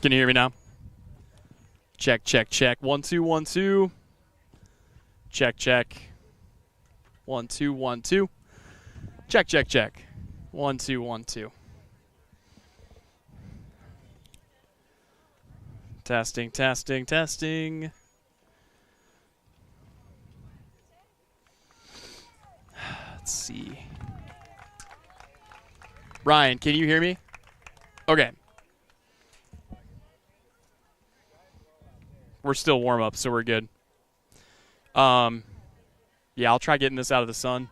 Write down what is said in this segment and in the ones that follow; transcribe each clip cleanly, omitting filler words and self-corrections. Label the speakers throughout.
Speaker 1: Can you hear me now? Check, check, check. 1 2 1 2. Check, check. 1 2 1 2. Check, check, check. 1 2 1 2. Testing, testing, testing. Let's see. Ryan, can you hear me? Okay. We're still warm up, so we're good. Yeah, I'll try getting this out of the sun.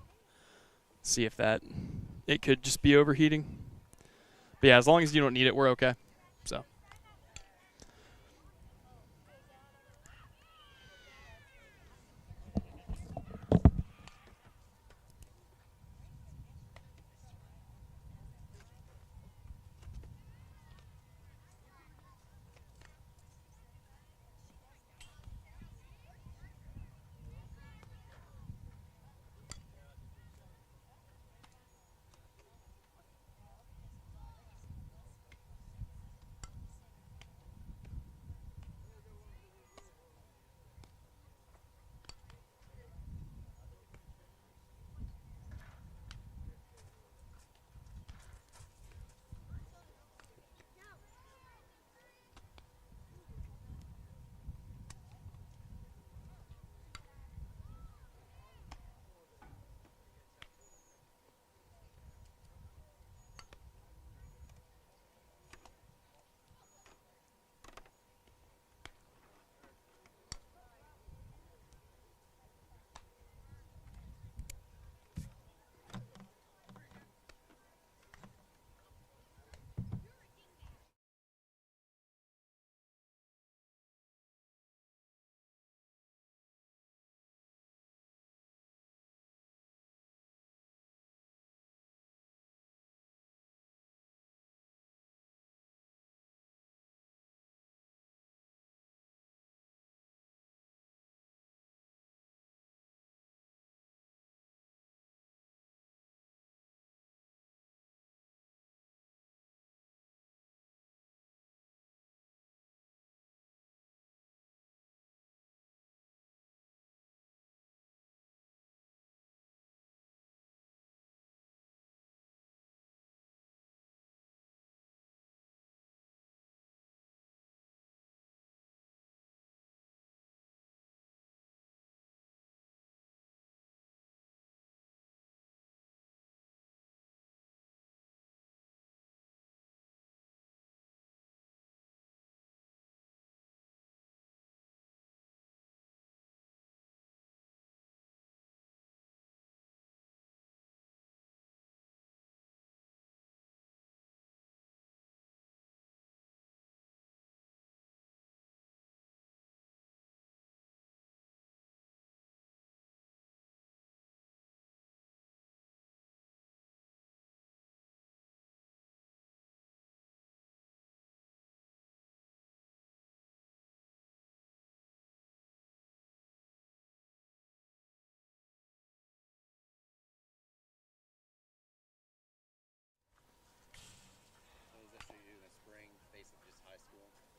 Speaker 1: See if it could just be overheating. But yeah, as long as you don't need it, we're okay. So.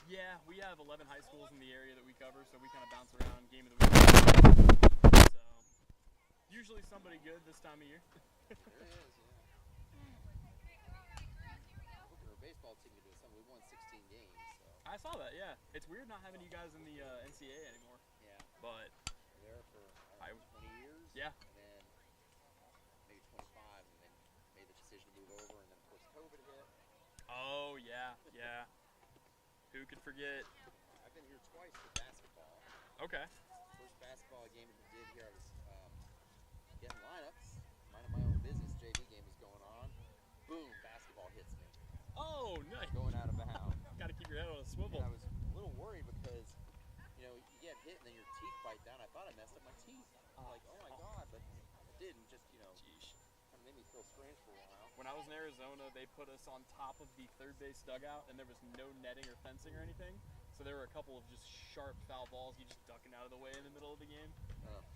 Speaker 1: Yeah, we have 11 high schools in the area that we cover, so we kind of bounce around game of the week. So, usually somebody good this time of year.
Speaker 2: There is, yeah. Look at our baseball team doing something. We won 16 games. So.
Speaker 1: I saw that, yeah. It's weird not having you guys in the NCAA anymore.
Speaker 2: Yeah.
Speaker 1: But
Speaker 2: we're there for 20 years.
Speaker 1: Yeah.
Speaker 2: And then maybe 25, and then made the decision to move over, and then of course COVID hit.
Speaker 1: Oh yeah, yeah. Who could forget?
Speaker 2: I've been here twice for basketball.
Speaker 1: Okay.
Speaker 2: First basketball game we did here, I was getting lineups, minding my own business. JV game was going on. Boom, basketball hits me.
Speaker 1: Oh, nice.
Speaker 2: Going out of bounds.
Speaker 1: Got to keep your head on a swivel.
Speaker 2: And I was a little worried because, you know, you get hit and then your teeth bite down. I thought I messed up my teeth. I'm like, oh my God, but it didn't. Just, you know, kind of made me feel strange for a while.
Speaker 1: When I was in Arizona, they put us on top of the third base dugout, and there was no netting or fencing or anything. So there were a couple of just sharp foul balls, you just ducking out of the way in the middle of the game.
Speaker 2: Oh.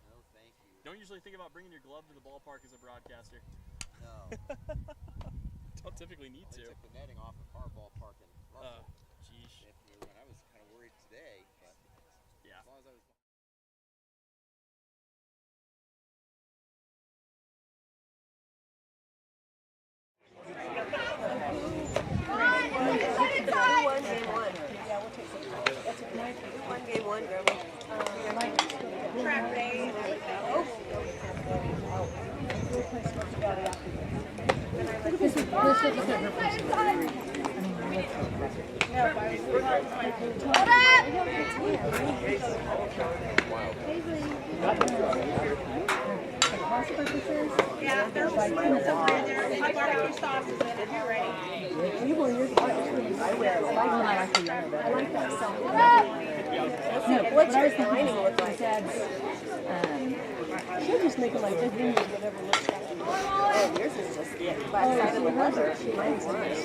Speaker 2: No, thank you.
Speaker 1: Don't usually think about bringing your glove to the ballpark as a broadcaster.
Speaker 2: No.
Speaker 1: Don't typically need
Speaker 2: They
Speaker 1: to.
Speaker 2: took the netting off of our ballpark in Russell.
Speaker 1: Jeez.
Speaker 2: If we were I was kind of worried today, but
Speaker 1: Yeah.
Speaker 2: as long as I was.
Speaker 3: Game one,
Speaker 4: Track day. Yeah, there's some in there. My barbecue sauce is in it. You're ready.
Speaker 3: I like that song. What's your lining look like? She'll just make it like this. Whatever looks like. Oh, yours is just by the side of the leather. Mine's nice.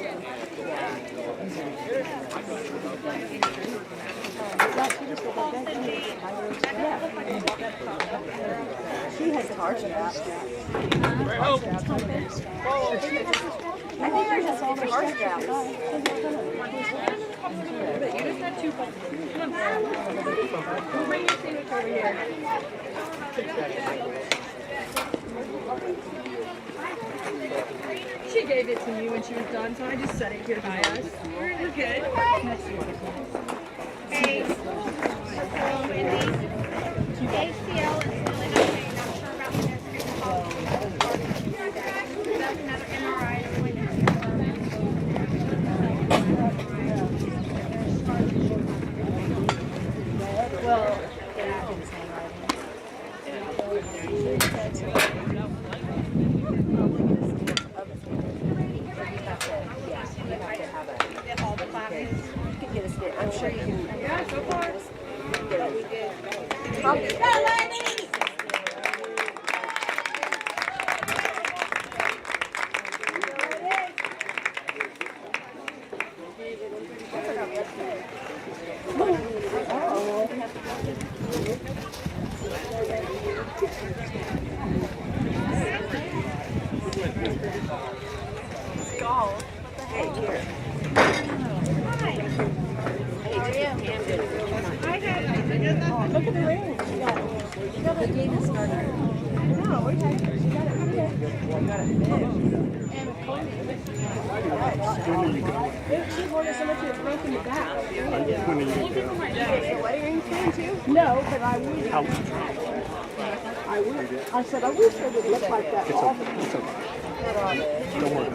Speaker 3: She has hard straps. I think hers has all the hard straps. But you just had 2 buttons. Come on. Bring your sandwich over here. She gave it to me when she was done, so I just set it here by us. We're good.
Speaker 4: Hey, Wendy. ACL is really not saying I'm sure about the next call. That's another MRI.
Speaker 3: Well,
Speaker 4: All the classes.
Speaker 3: you can get a stick. I'm sure you can.
Speaker 4: Yeah, so far.
Speaker 3: But we did. Look at the ring. You got a game starter. No, we had it. She got it. And she wanted so much it broke in the back. The wedding ring thing too? No, but I would. I would. I said I wish it would look like that. It's okay. It's okay. Don't worry.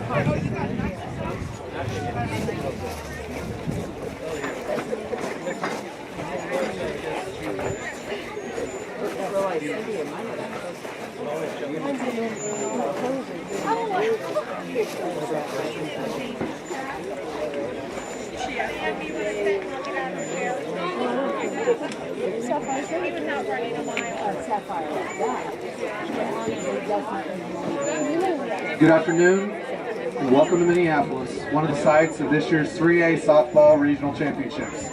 Speaker 5: Good afternoon, and welcome to Minneapolis, one of the sites of this year's 3A Softball Regional Championships.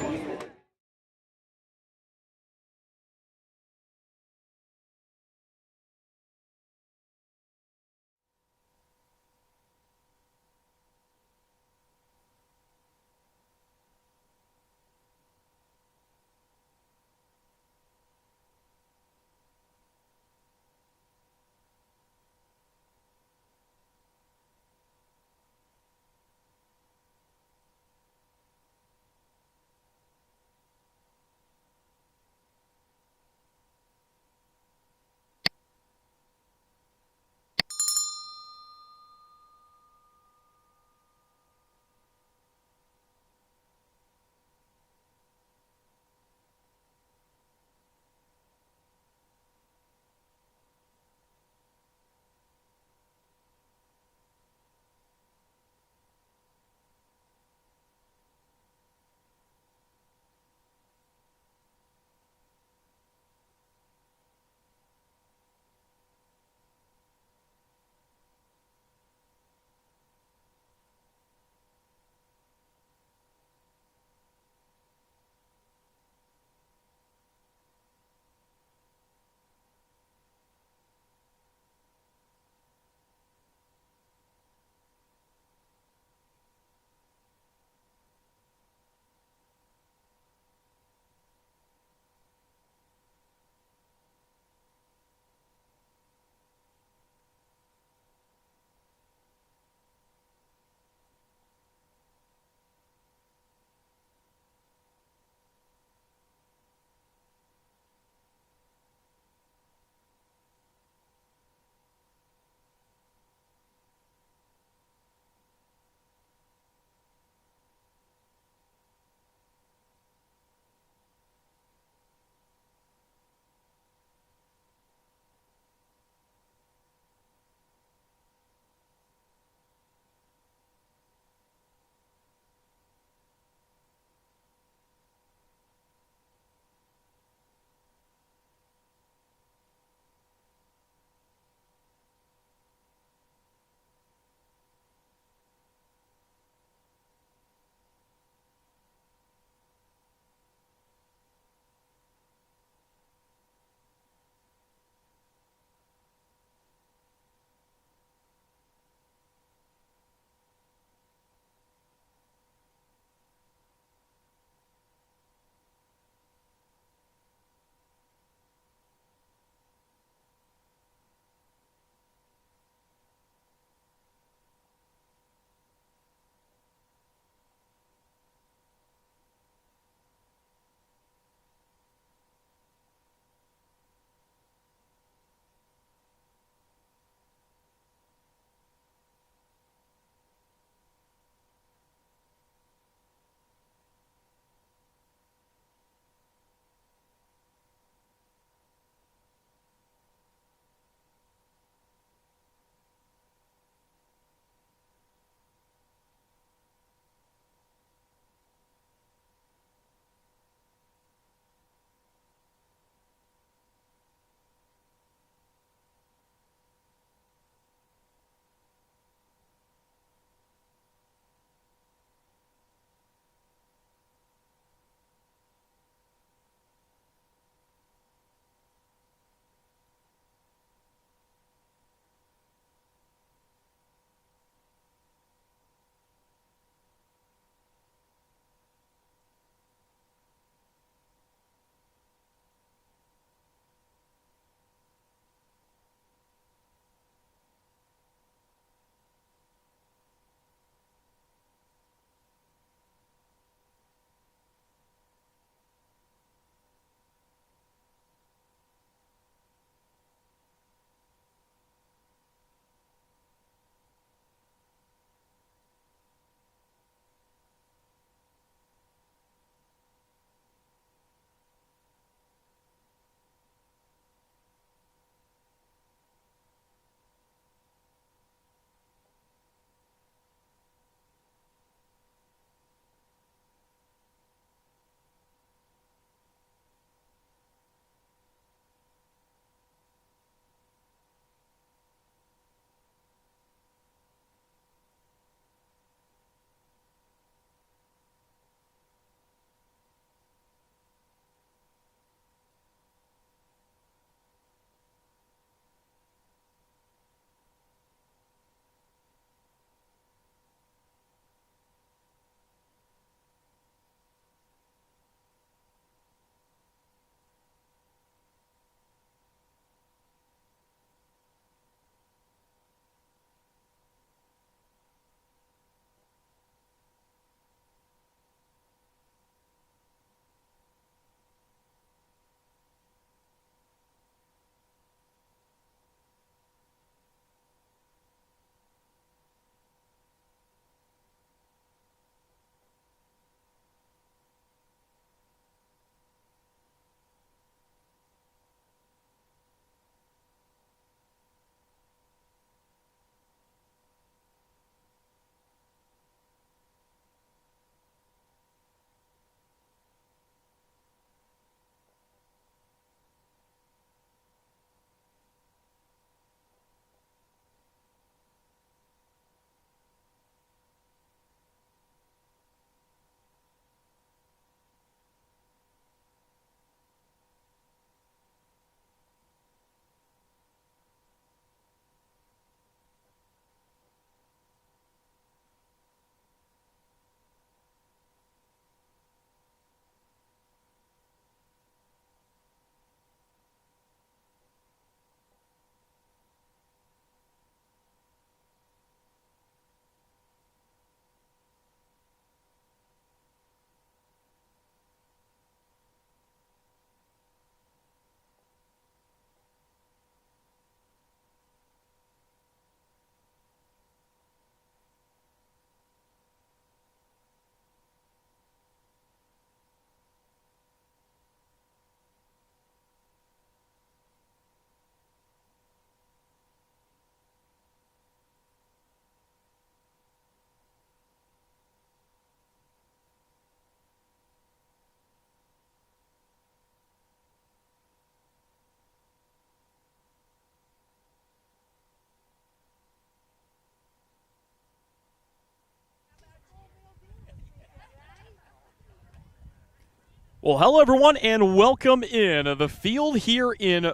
Speaker 1: Well, hello everyone, and welcome in. The field here in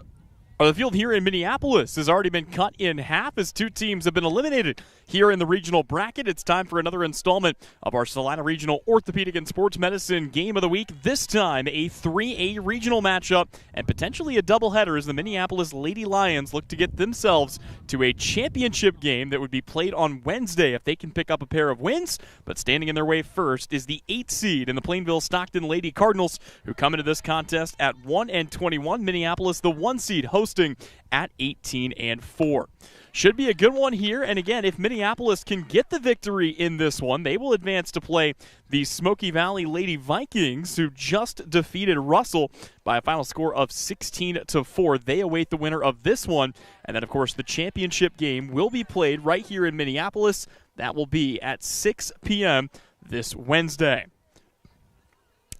Speaker 1: Minneapolis has already been cut in half as two teams have been eliminated here in the regional bracket. It's time for another installment of our Salina Regional Orthopedic and Sports Medicine Game of the Week. This time, a 3A regional matchup and potentially a doubleheader as the Minneapolis Lady Lions look to get themselves to a championship game that would be played on Wednesday if they can pick up a pair of wins. But standing in their way first is the 8th seed in the Plainville Stockton Lady Cardinals, who come into this contest at 1-21. Minneapolis, the 1 seed, hosting at 18-4. Should be a good one here, and again, if Minneapolis can get the victory in this one, they will advance to play the Smoky Valley Lady Vikings, who just defeated Russell by a final score of 16-4. They await the winner of this one, and then, of course, the championship game will be played right here in Minneapolis. That will be at 6 p.m. this Wednesday.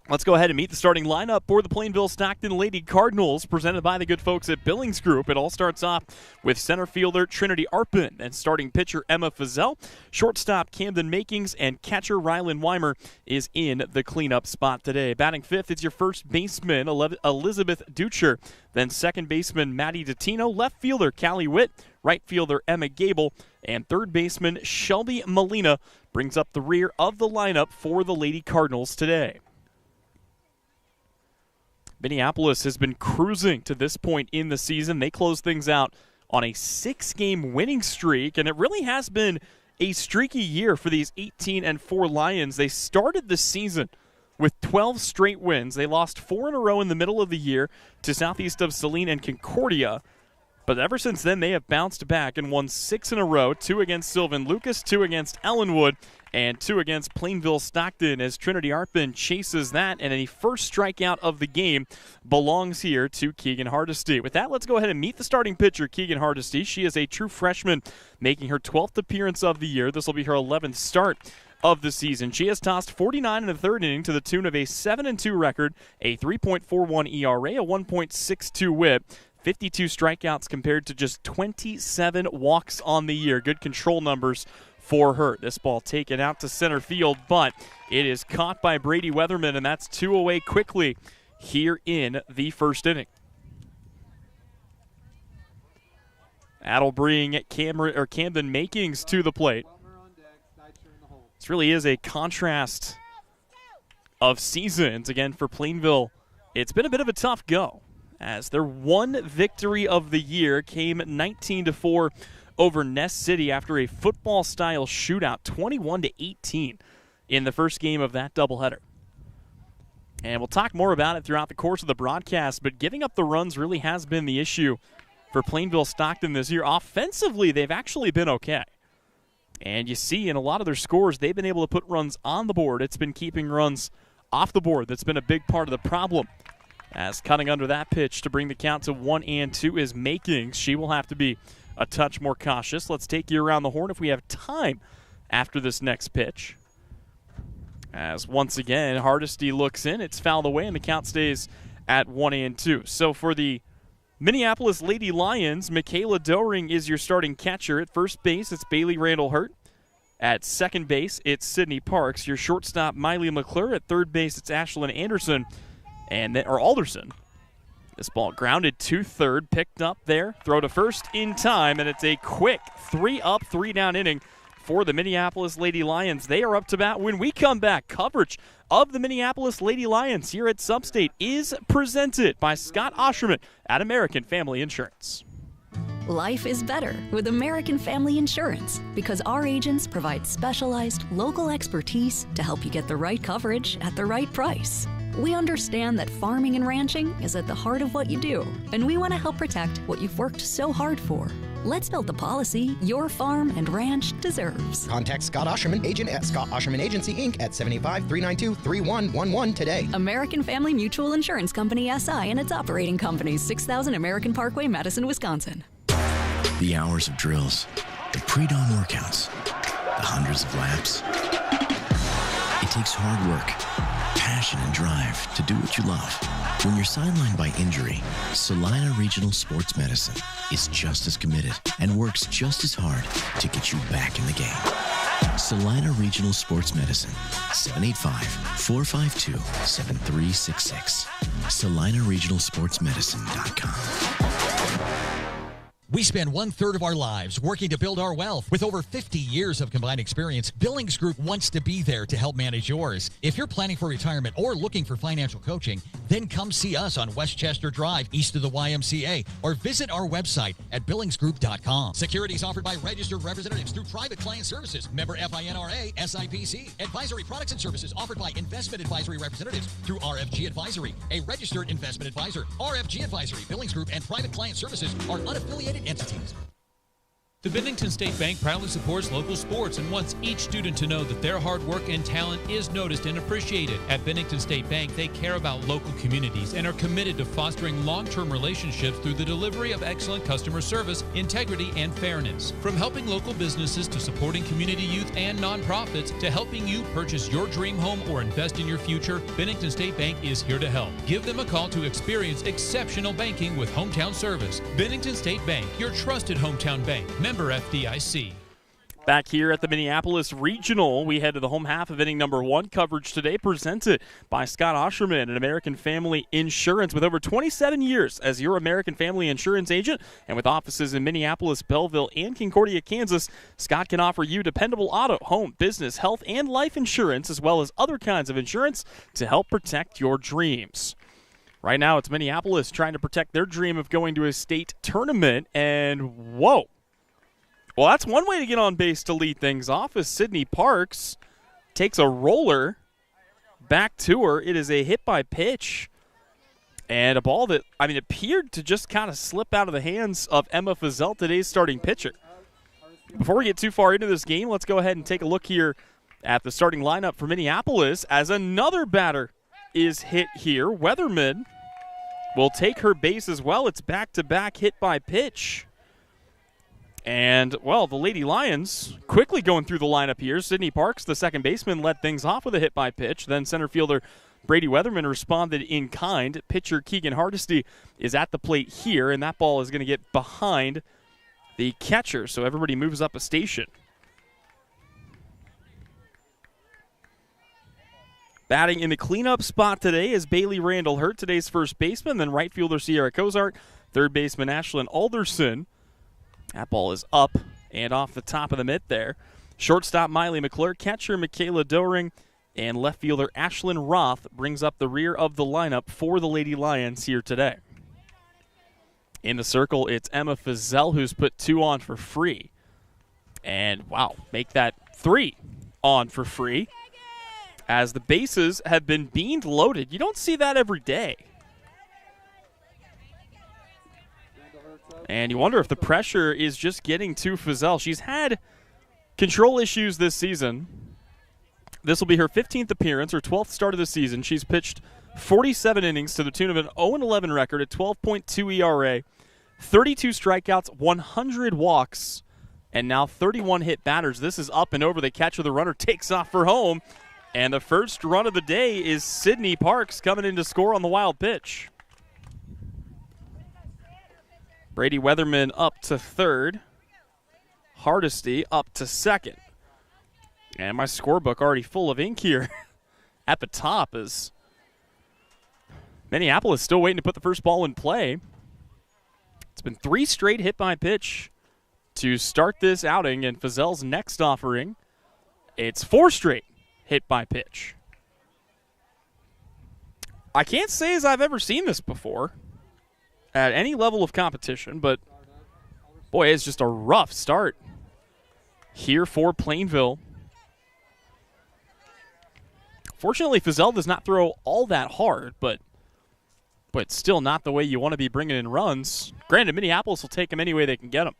Speaker 1: Let's go ahead and meet the starting lineup for the Plainville Stockton Lady Cardinals, presented by the good folks at Billings Group. It all starts off with center fielder Trinity Arpin and starting pitcher Emma Fazell. Shortstop Camden Makings and catcher Rylan Weimer is in the cleanup spot today. Batting fifth is your first baseman Elizabeth Dutcher, then second baseman Maddie Dottino, left fielder Callie Witt, right fielder Emma Gable, and third baseman Shelby Molina brings up the rear of the lineup for the Lady Cardinals today. Minneapolis has been cruising to this point in the season. They closed things out on a 6-game winning streak, and it really has been a streaky year for these 18-4 Lions. They started the season with 12 straight wins. They lost 4 in a row in the middle of the year to southeast of Salina and Concordia. But ever since then, they have bounced back and won 6 in a row, 2 against Sylvan Lucas, 2 against Ellenwood, and 2 against Plainville Stockton, as Trinity Arpin chases that, and a first strikeout of the game belongs here to Keegan Hardesty. With that, let's go ahead and meet the starting pitcher, Keegan Hardesty. She is a true freshman, making her 12th appearance of the year. This will be her 11th start of the season. She has tossed 49 in the third inning to the tune of a 7-2 record, a 3.41 ERA, a 1.62 whip, 52 strikeouts compared to just 27 walks on the year. Good control numbers for her. This ball taken out to center field, but it is caught by Brady Weatherman, and that's 2 away quickly here in the first inning. That'll bring Camden Makings to the plate. This really is a contrast of seasons. Again, for Plainville, it's been a bit of a tough go, as their one victory of the year came 19-4 over Ness City after a football-style shootout, 21-18 in the first game of that doubleheader. And we'll talk more about it throughout the course of the broadcast, but giving up the runs really has been the issue for Plainville Stockton this year. Offensively, they've actually been okay. And you see in a lot of their scores, they've been able to put runs on the board. It's been keeping runs off the board that's been a big part of the problem. As cutting under that pitch to bring the count to 1-2 is Makings. She will have to be a touch more cautious. Let's take you around the horn if we have time after this next pitch. As once again, Hardesty looks in. It's fouled away, and the count stays at 1-2. So for the Minneapolis Lady Lions, Michaela Doering is your starting catcher. At first base, it's Bailey Randall-Hurt. At second base, it's Sydney Parks. Your shortstop, Miley McClure. At third base, it's Ashlyn Anderson. Or Alderson. This ball grounded to third, picked up there, throw to first in time, and it's a quick 3-up, 3-down inning for the Minneapolis Lady Lions. They are up to bat when we come back. Coverage of the Minneapolis Lady Lions here at Substate is presented by Scott Osherman at American Family Insurance.
Speaker 6: Life is better with American Family Insurance because our agents provide specialized local expertise to help you get the right coverage at the right price. We understand that farming and ranching is at the heart of what you do, and we want to help protect what you've worked so hard for. Let's build the policy your farm and ranch deserves.
Speaker 7: Contact Scott Osherman, agent at Scott Osherman Agency, Inc. at 75-392-3111 today.
Speaker 6: American Family Mutual Insurance Company, SI, and its operating companies, 6000 American Parkway, Madison, Wisconsin.
Speaker 8: The hours of drills, the pre-dawn workouts, the hundreds of laps. It takes hard work, passion, and drive to do what you love. When you're sidelined by injury, Salina Regional Sports Medicine is just as committed and works just as hard to get you back in the game. Salina Regional Sports Medicine, 785-452-7366. SalinaRegionalSportsMedicine.com.
Speaker 9: We spend 1/3 of our lives working to build our wealth. With over 50 years of combined experience, Billings Group wants to be there to help manage yours. If you're planning for retirement or looking for financial coaching, then come see us on Westchester Drive, east of the YMCA, or visit our website at billingsgroup.com. Securities offered by registered representatives through Private Client Services, member FINRA, SIPC. Advisory products and services offered by investment advisory representatives through RFG Advisory, a registered investment advisor. RFG Advisory, Billings Group, and Private Client Services are unaffiliated entities.
Speaker 10: The Bennington State Bank proudly supports local sports and wants each student to know that their hard work and talent is noticed and appreciated. At Bennington State Bank, they care about local communities and are committed to fostering long-term relationships through the delivery of excellent customer service, integrity, and fairness. From helping local businesses to supporting community youth and nonprofits to helping you purchase your dream home or invest in your future, Bennington State Bank is here to help. Give them a call to experience exceptional banking with hometown service. Bennington State Bank, your trusted hometown bank. Member FDIC.
Speaker 1: Back here at the Minneapolis Regional, we head to the home half of inning number 1 coverage today, presented by Scott Osherman and American Family Insurance. With over 27 years as your American Family Insurance agent and with offices in Minneapolis, Belleville, and Concordia, Kansas, Scott can offer you dependable auto, home, business, health, and life insurance, as well as other kinds of insurance to help protect your dreams. Right now, it's Minneapolis trying to protect their dream of going to a state tournament, and whoa. Well, that's one way to get on base to lead things off, as Sydney Parks takes a roller back to her. It is a hit by pitch and a ball that, appeared to just kind of slip out of the hands of Emma Fizel, today's starting pitcher. Before we get too far into this game, let's go ahead and take a look here at the starting lineup for Minneapolis as another batter is hit here. Weatherman will take her base as well. It's back-to-back hit by pitch. And, well, the Lady Lions quickly going through the lineup here. Sydney Parks, the second baseman, led things off with a hit by pitch. Then center fielder Brady Weatherman responded in kind. Pitcher Keegan Hardesty is at the plate here, and that ball is going to get behind the catcher. So everybody moves up a station. Batting in the cleanup spot today is Bailey Randall Hurt, today's first baseman. Then right fielder Sierra Kozart, third baseman Ashlyn Alderson. That ball is up and off the top of the mitt there. Shortstop Miley McClure, catcher Michaela Doring, and left fielder Ashlyn Roth brings up the rear of the lineup for the Lady Lions here today. In the circle, it's Emma Fizel, who's put 2 on for free. And, wow, make that 3 on for free. As the bases have been beamed loaded. You don't see that every day. And you wonder if the pressure is just getting to Fizel. She's had control issues this season. This will be her 15th appearance, her 12th start of the season. She's pitched 47 innings to the tune of an 0-11 record at 12.2 ERA, 32 strikeouts, 100 walks, and now 31 hit batters. This is up and over the catcher. The runner takes off for home. And the first run of the day is Sydney Parks coming in to score on the wild pitch. Brady Weatherman up to third. Hardesty up to second. And my scorebook already full of ink here at the top is Minneapolis still waiting to put the first ball in play. It's been 3 straight hit by pitch to start this outing, and Fizel's next offering, it's 4 straight hit by pitch. I can't say as I've ever seen this before at any level of competition, but boy, it's just a rough start here for Plainville. Fortunately, Fizel does not throw all that hard, but still not the way you want to be bringing in runs. Granted, Minneapolis will take them any way they can get them.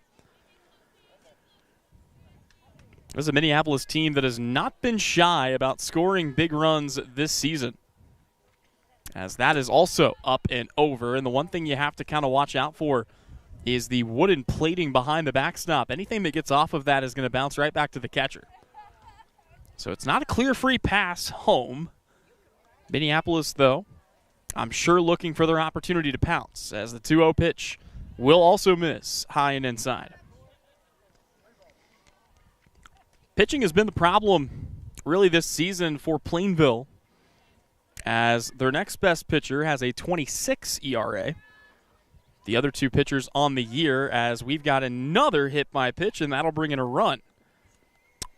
Speaker 1: This is a Minneapolis team that has not been shy about scoring big runs this season, as that is also up and over. And the one thing you have to kind of watch out for is the wooden plating behind the backstop. Anything that gets off of that is going to bounce right back to the catcher. So it's not a clear free pass home. Minneapolis, though, I'm sure looking for their opportunity to pounce, as the 2-0 pitch will also miss high and inside. Pitching has been the problem really this season for Plainville, as their next best pitcher has a 26 ERA. The other two pitchers on the year, as we've got another hit by pitch, and that'll bring in a run.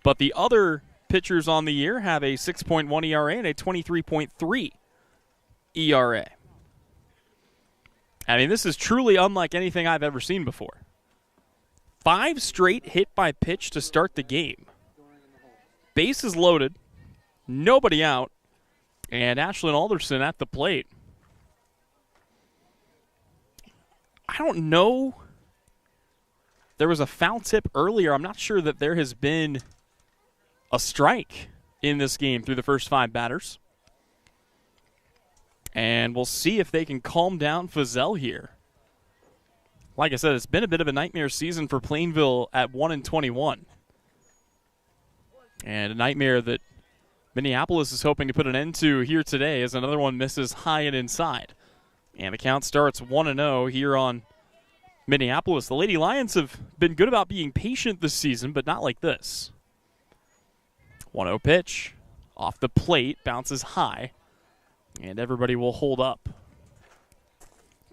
Speaker 1: But the other pitchers on the year have a 6.1 ERA and a 23.3 ERA. I mean, this is truly unlike anything I've ever seen before. 5 straight hit by pitch to start the game. Bases loaded, nobody out, and Ashlyn Alderson at the plate. I don't know. There was a foul tip earlier. I'm not sure that there has been a strike in this game through the first 5 batters. And we'll see if they can calm down Fazell here. Like I said, it's been a bit of a nightmare season for Plainville at 1-21. And a nightmare that Minneapolis is hoping to put an end to here today as another one misses high and inside. And the count starts 1-0 here on Minneapolis. The Lady Lions have been good about being patient this season, but not like this. 1-0 pitch. Off the plate, bounces high. And everybody will hold up.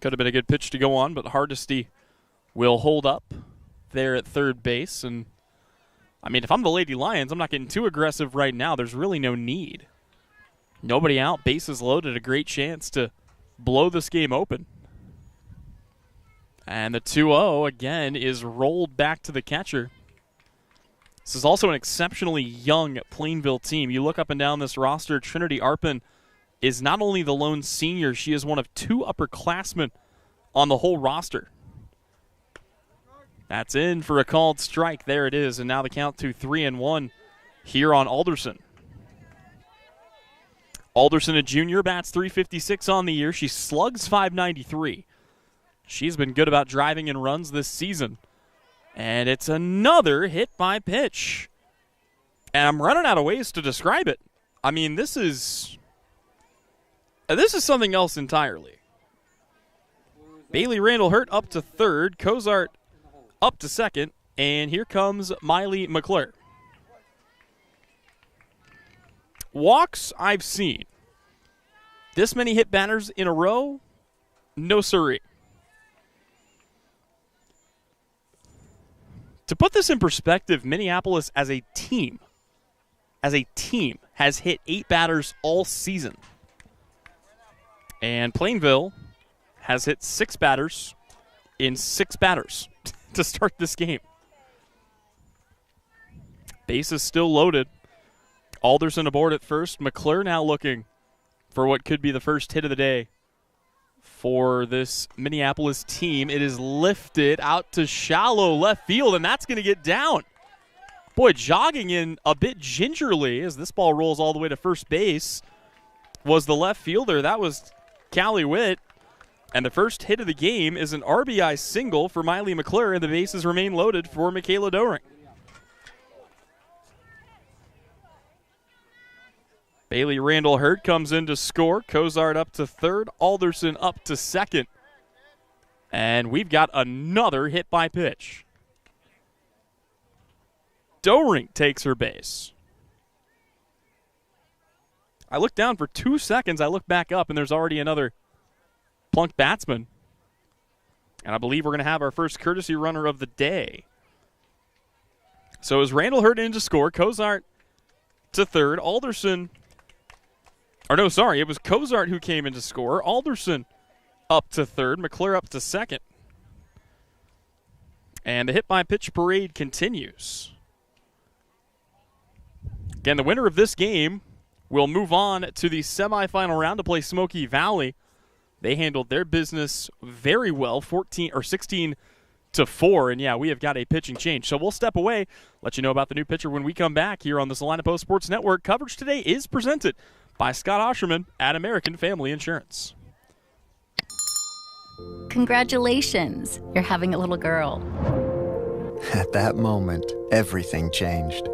Speaker 1: Could have been a good pitch to go on, but Hardesty will hold up there at third base. And, I mean, if I'm the Lady Lions, I'm not getting too aggressive right now. There's really no need. Nobody out, bases loaded, a great chance to blow this game open. And the 2-0, again, is rolled back to the catcher. This is also an exceptionally young Plainville team. You look up and down this roster, Trinity Arpin is not only the lone senior, she is one of 2 upperclassmen on the whole roster. That's in for a called strike. There it is, and now the count to 3-1 here on Alderson. Alderson, a junior, bats .356 on the year. She slugs .593. She's been good about driving in runs this season. And it's another hit by pitch. And I'm running out of ways to describe it. I mean, this is something else entirely. Bailey Randall Hurt up to third. Cozart up to second. And here comes Miley McClure. Walks I've seen. This many hit batters in a row? No siree. To put this in perspective, Minneapolis as a team has hit 8 batters all season. And Plainville has hit 6 batters in 6 batters to start this game. Bases still loaded. Alderson aboard at first. McClure now looking for what could be the first hit of the day for this Minneapolis team. It is lifted out to shallow left field, and that's going to get down. Boy, jogging in a bit gingerly as this ball rolls all the way to first base was the left fielder. That was Callie Witt. And the first hit of the game is an RBI single for Miley McClure, and the bases remain loaded for Michaela Doring. Bailey Randall Hurt comes in to score. Cozart up to third. Alderson up to second. And we've got another hit by pitch. Doring takes her base. I look down for 2 seconds. I look back up, and there's already another plunked batsman. And I believe we're going to have our first courtesy runner of the day. So is Randall Hurt in to score. Cozart to third. Alderson... Or no, sorry, it was Cozart who came in to score. Alderson up to third. McClure up to second. And the hit-by-pitch parade continues. Again, the winner of this game will move on to the semifinal round to play Smoky Valley. They handled their business very well, 16-4. And yeah, we have got a pitching change. So we'll step away, let you know about the new pitcher when we come back here on the Salina Post Sports Network. Coverage today is presented by Scott Osherman at American Family Insurance.
Speaker 11: Congratulations, you're having a little girl.
Speaker 12: At that moment, everything changed.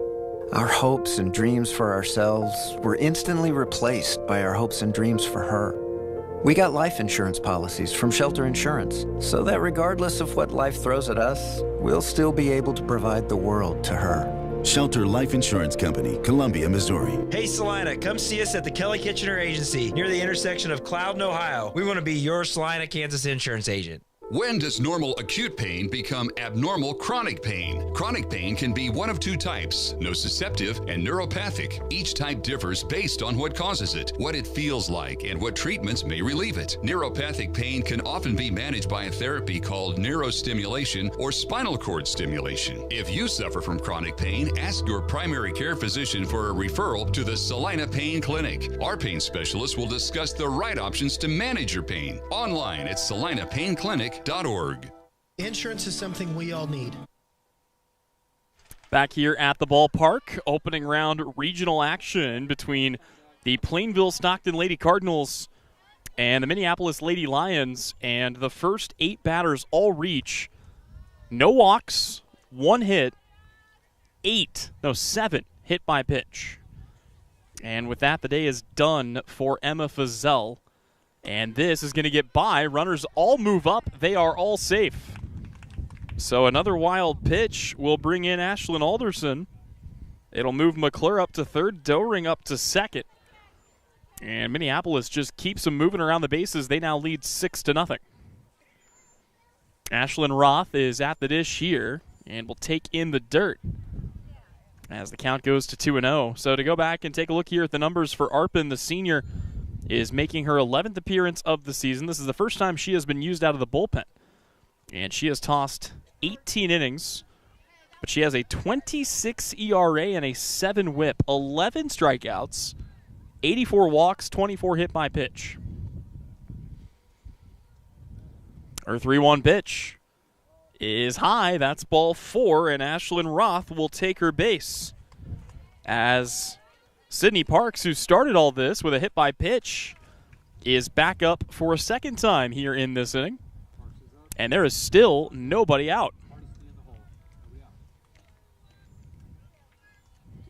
Speaker 12: Our hopes and dreams for ourselves were instantly replaced by our hopes and dreams for her. We got life insurance policies from Shelter Insurance, so that regardless of what life throws at us, we'll still be able to provide the world to her.
Speaker 13: Shelter Life Insurance Company, Columbia, Missouri.
Speaker 14: Hey Salina, come see us at the Kelly Kitchener Agency near the intersection of Cloud and Ohio. We want to be your Salina, Kansas insurance agent.
Speaker 15: When does normal acute pain become abnormal chronic pain? Chronic pain can be one of two types, nociceptive and neuropathic. Each type differs based on what causes it, what it feels like, and what treatments may relieve it. Neuropathic pain can often be managed by a therapy called neurostimulation or spinal cord stimulation. If you suffer from chronic pain, ask your primary care physician for a referral to the Salina Pain Clinic. Our pain specialist will discuss the right options to manage your pain. Online at salinapainclinic.org.
Speaker 16: Insurance is something we all need.
Speaker 1: Back here at the ballpark, opening round regional action between the Plainville Stockton Lady Cardinals and the Minneapolis Lady Lions. And the first 8 batters all reach. No walks, 1 hit, 7 hit by pitch. And with that, the day is done for Emma Fazell. And this is going to get by. Runners all move up. They are all safe. So another wild pitch will bring in Ashlyn Alderson. It'll move McClure up to third, Doering up to second. And Minneapolis just keeps them moving around the bases. They now lead 6-0. Ashlyn Roth is at the dish here and will take in the dirt as the count goes to 2-0. So to go back and take a look here at the numbers for Arpin, the senior is making her 11th appearance of the season. This is the first time she has been used out of the bullpen. And she has tossed 18 innings, but she has a 26 ERA and a 7 whip, 11 strikeouts, 84 walks, 24 hit by pitch. Her 3-1 pitch is high. That's ball 4, and Ashlyn Roth will take her base as Sydney Parks, who started all this with a hit by pitch, is back up for a second time here in this inning. And there is still nobody out.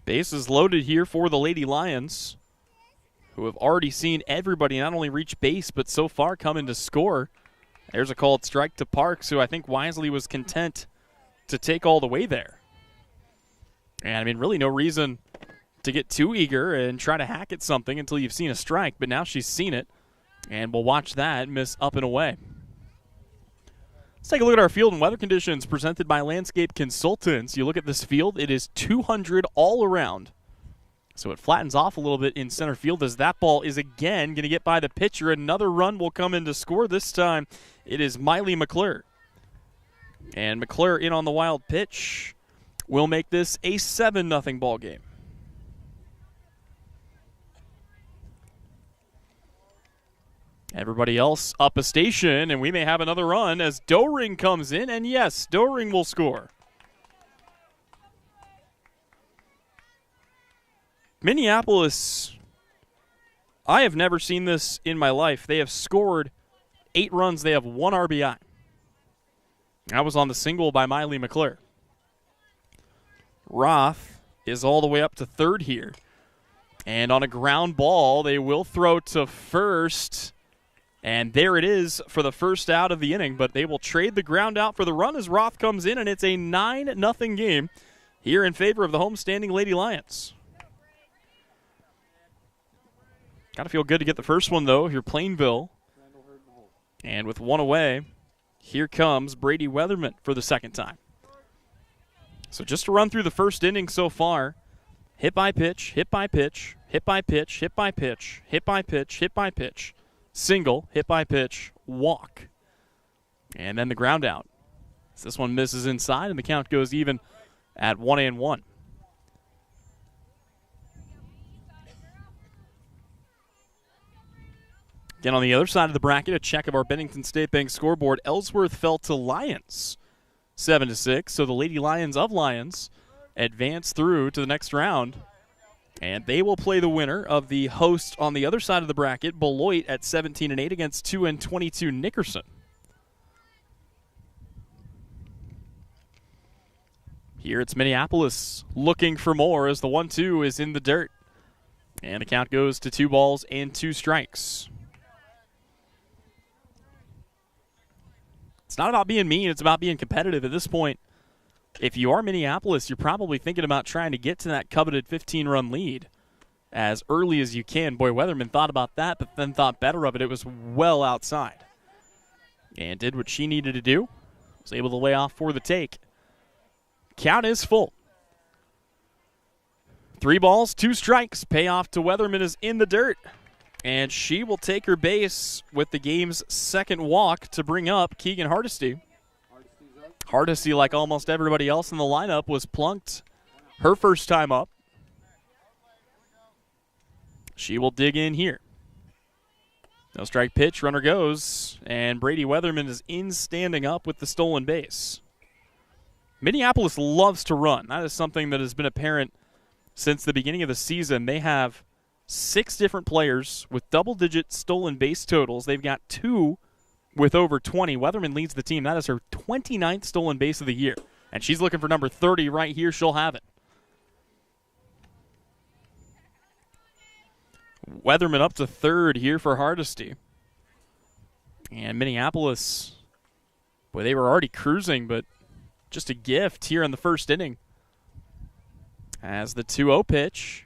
Speaker 1: Bases loaded here for the Lady Lions, who have already seen everybody not only reach base, but so far come in to score. There's a called strike to Parks, who I think wisely was content to take all the way there. And I mean, really no reason to get too eager and try to hack at something until you've seen a strike, but now she's seen it, and we'll watch that miss up and away. Let's take a look at our field and weather conditions presented by Landscape Consultants. You look at this field, it is 200 all around. So it flattens off a little bit in center field as that ball is again going to get by the pitcher. Another run will come in to score. This time it is Miley McClure. And McClure in on the wild pitch will make this a 7-0 ball game. Everybody else up a station, and we may have another run as Doering comes in, and yes, Doering will score. Minneapolis, I have never seen this in my life. They have scored 8 runs. They have 1 RBI. That was on the single by Miley McClure. Roth is all the way up to third here. And on a ground ball, they will throw to first. And there it is for the first out of the inning, but they will trade the ground out for the run as Roth comes in, and it's a 9-0 game here in favor of the homestanding Lady Lions. Got to feel good to get the first one, though, if you're Plainville. And with 1 away, here comes Brady Weatherman for the second time. So just to run through the first inning so far, hit by pitch, hit by pitch, hit by pitch, hit by pitch, hit by pitch, hit by pitch. Single, hit by pitch, walk. And then the ground out. This one misses inside, and the count goes even at 1-1. Again, on the other side of the bracket, a check of our Bennington State Bank scoreboard. Ellsworth fell to Lions 7-6, so the Lady Lions of Lions advance through to the next round. And they will play the winner of the host on the other side of the bracket, Beloit, at 17-8 against 2-22 Nickerson. Here it's Minneapolis looking for more as the 1-2 is in the dirt. And the count goes to 2 balls and 2 strikes. It's not about being mean, it's about being competitive at this point. if you are Minneapolis, you're probably thinking about trying to get to that coveted 15-run lead as early as you can. Boy, Weatherman thought about that, but then thought better of it. It was well outside. And did what she needed to do. Was able to lay off for the take. Count is full. 3 balls, 2 strikes. Payoff to Weatherman is in the dirt. And she will take her base with the game's second walk to bring up Keegan Hardesty. Hardesty, like almost everybody else in the lineup, was plunked her first time up. She will dig in here. No strike pitch, runner goes, and Brady Weatherman is in standing up with the stolen base. Minneapolis loves to run. That is something that has been apparent since the beginning of the season. They have 6 different players with double-digit stolen base totals. They've got 2 with over 20. Weatherman leads the team. That is her 29th stolen base of the year. And she's looking for number 30 right here. She'll have it. Weatherman up to third here for Hardesty. And Minneapolis, boy, they were already cruising, but just a gift here in the first inning. As the 2-0 pitch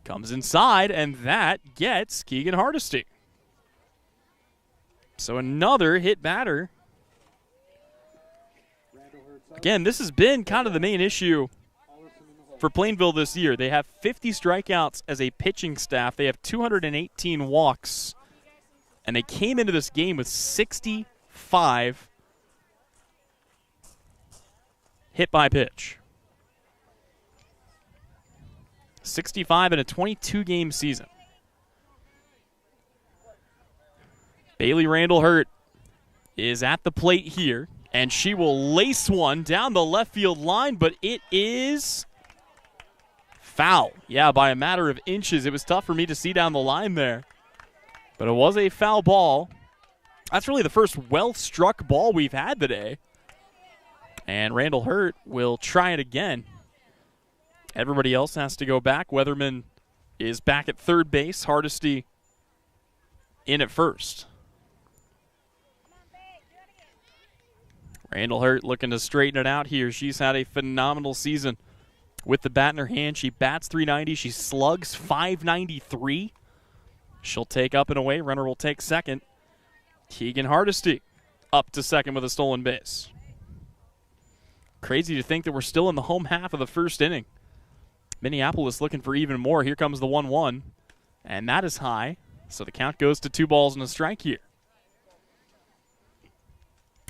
Speaker 1: comes inside, and that gets Keegan Hardesty. So another hit batter. Again, this has been kind of the main issue for Plainville this year. They have 50 strikeouts as a pitching staff. They have 218 walks. And they came into this game with 65 hit by pitch. 65 in a 22-game season. Bailey Randall Hurt is at the plate here, and she will lace one down the left field line, but it is foul. Yeah, by a matter of inches. It was tough for me to see down the line there, but it was a foul ball. That's really the first well-struck ball we've had today. And Randall Hurt will try it again. Everybody else has to go back. Weatherman is back at third base. Hardesty in at first. Randall Hurt looking to straighten it out here. She's had a phenomenal season with the bat in her hand. She bats .390. She slugs .593. She'll take up and away. Runner will take second. Keegan Hardesty up to second with a stolen base. Crazy to think that we're still in the home half of the first inning. Minneapolis looking for even more. Here comes the 1-1, and that is high. So the count goes to 2 balls and a strike here.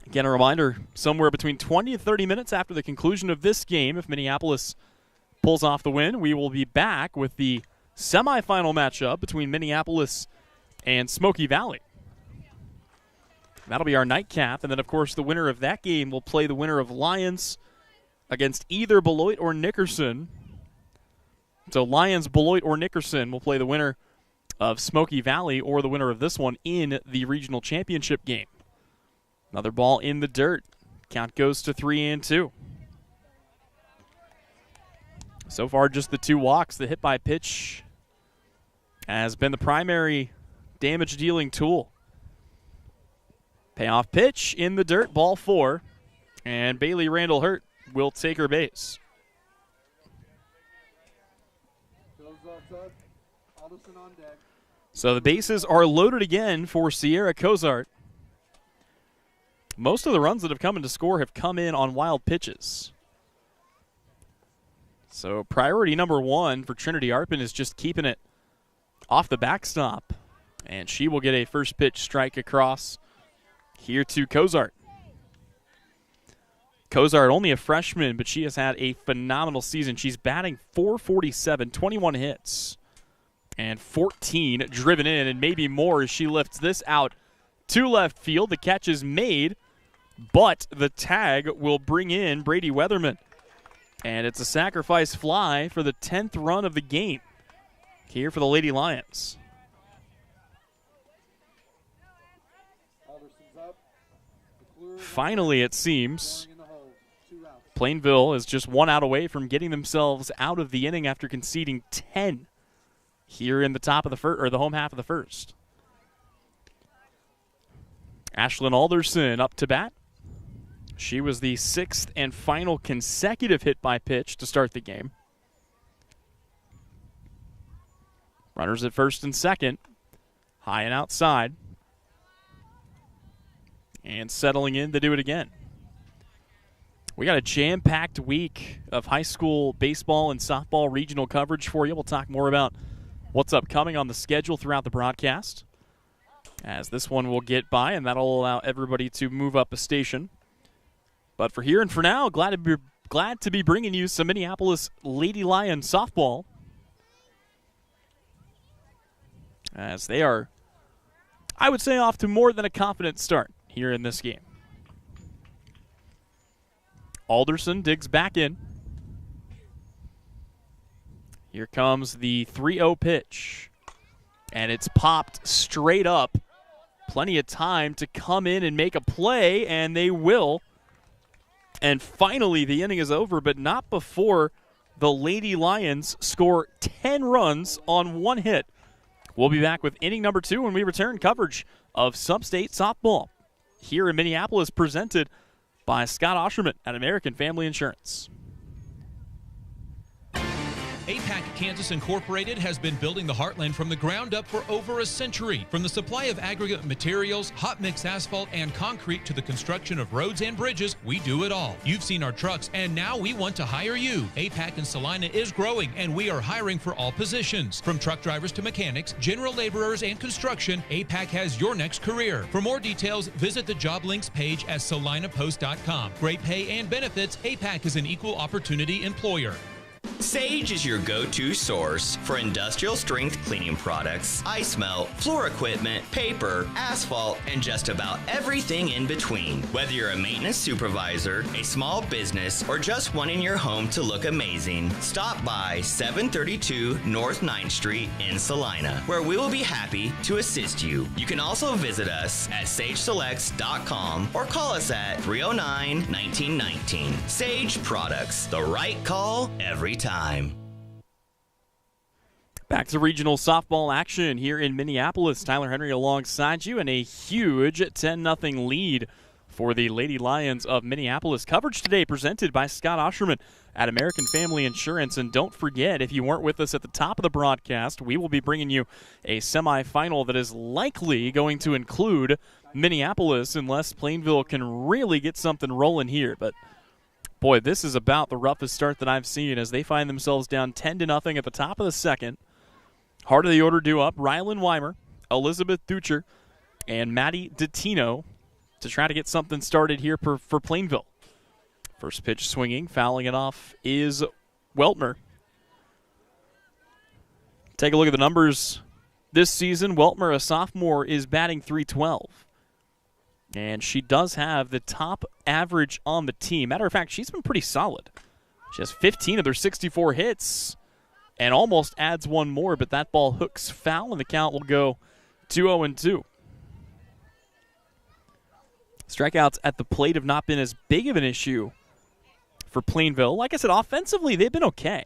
Speaker 1: Again, a reminder, somewhere between 20 and 30 minutes after the conclusion of this game, if Minneapolis pulls off the win, we will be back with the semifinal matchup between Minneapolis and Smoky Valley. That'll be our nightcap, and then, of course, the winner of that game will play the winner of Lions against either Beloit or Nickerson. So Lions, Beloit, or Nickerson will play the winner of Smoky Valley or the winner of this one in the regional championship game. Another ball in the dirt. Count goes to 3-2. So far, just the 2 walks. The hit by pitch has been the primary damage-dealing tool. Payoff pitch in the dirt, ball 4. And Bailey Randall Hurt will take her base. So the bases are loaded again for Sierra Cozart. Most of the runs that have come in to score have come in on wild pitches. So priority number 1 for Trinity Arpin is just keeping it off the backstop. And she will get a first pitch strike across here to Cozart. Cozart, only a freshman, but she has had a phenomenal season. She's batting .447, 21 hits, and 14 driven in, and maybe more as she lifts this out to left field. The catch is made, but the tag will bring in Brady Weatherman. And it's a sacrifice fly for the 10th run of the game here for the Lady Lions. Finally, it seems, Plainville is just 1 out away from getting themselves out of the inning after conceding 10 here in the top of the first, or the home half of the first. Ashlyn Alderson up to bat. She was the 6th and final consecutive hit by pitch to start the game. Runners at first and second. High and outside. And settling in to do it again. We got a jam-packed week of high school baseball and softball regional coverage for you. We'll talk more about what's upcoming on the schedule throughout the broadcast, as this one will get by, and that'll allow everybody to move up a station. But for here and for now, glad to be bringing you some Minneapolis Lady Lion softball, as they are, I would say, off to more than a confident start here in this game. Alderson digs back in. Here comes the 3-0 pitch, and it's popped straight up. Plenty of time to come in and make a play, and they will. And finally, the inning is over, but not before the Lady Lions score 10 runs on one hit. We'll be back with inning number 2 when we return coverage of Sub-State softball here in Minneapolis, presented by Scott Osherman at American Family Insurance.
Speaker 10: APAC Kansas Incorporated has been building the heartland from the ground up for over a century. From the supply of aggregate materials, hot mix asphalt, and concrete to the construction of roads and bridges, we do it all. You've seen our trucks, and now we want to hire you. APAC in Salina is growing, and we are hiring for all positions. From truck drivers to mechanics, general laborers, and construction, APAC has your next career. For more details, visit the job links page at salinapost.com. Great pay and benefits, APAC is an equal opportunity employer.
Speaker 17: Sage is your go-to source for industrial strength cleaning products, ice melt, floor equipment, paper, asphalt, and just about everything in between. Whether you're a maintenance supervisor, a small business, or just wanting your home to look amazing, stop by 732 North 9th Street in Salina, where we will be happy to assist you. You can also visit us at sageselects.com or call us at 309-1919. Sage Products, the right call every time.
Speaker 1: Back to regional softball action here in Minneapolis. Tyler Henry alongside you, and a huge 10-0 lead for the Lady Lions of Minneapolis. Coverage today presented by Scott Osherman at American Family Insurance. And don't forget, if you weren't with us at the top of the broadcast, we will be bringing you a semifinal that is likely going to include Minneapolis, unless Plainville can really get something rolling here. But boy, this is about the roughest start that I've seen, as they find themselves down 10-0 at the top of the second. Heart of the order due up: Rylan Weimer, Elizabeth Ducher, and Maddie DeTino to try to get something started here for Plainville. First pitch swinging, fouling it off is Weltmer. Take a look at the numbers this season. Weltmer, a sophomore, is batting .312. And she does have the top average on the team. Matter of fact, she's been pretty solid. She has 15 of their 64 hits and almost adds one more, but that ball hooks foul, and the count will go 2-0-2. Strikeouts at the plate have not been as big of an issue for Plainville. Like I said, offensively, they've been okay.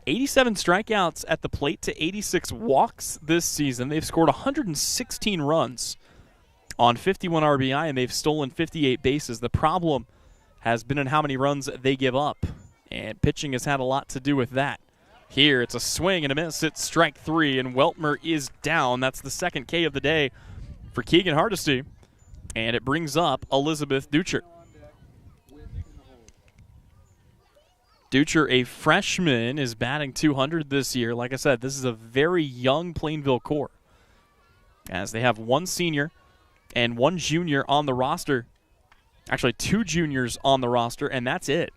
Speaker 1: 87 strikeouts at the plate to 86 walks this season. They've scored 116 runs on 51 RBI, and they've stolen 58 bases. The problem has been in how many runs they give up, and pitching has had a lot to do with that. Here, it's a swing and a miss. It's strike 3, and Weltmer is down. That's the second K of the day for Keegan Hardesty, and it brings up Elizabeth Ducher. Ducher, a freshman, is batting .200 this year. Like I said, this is a very young Plainville core, as they have one senior and one junior on the roster. Actually, two juniors on the roster, and that's it.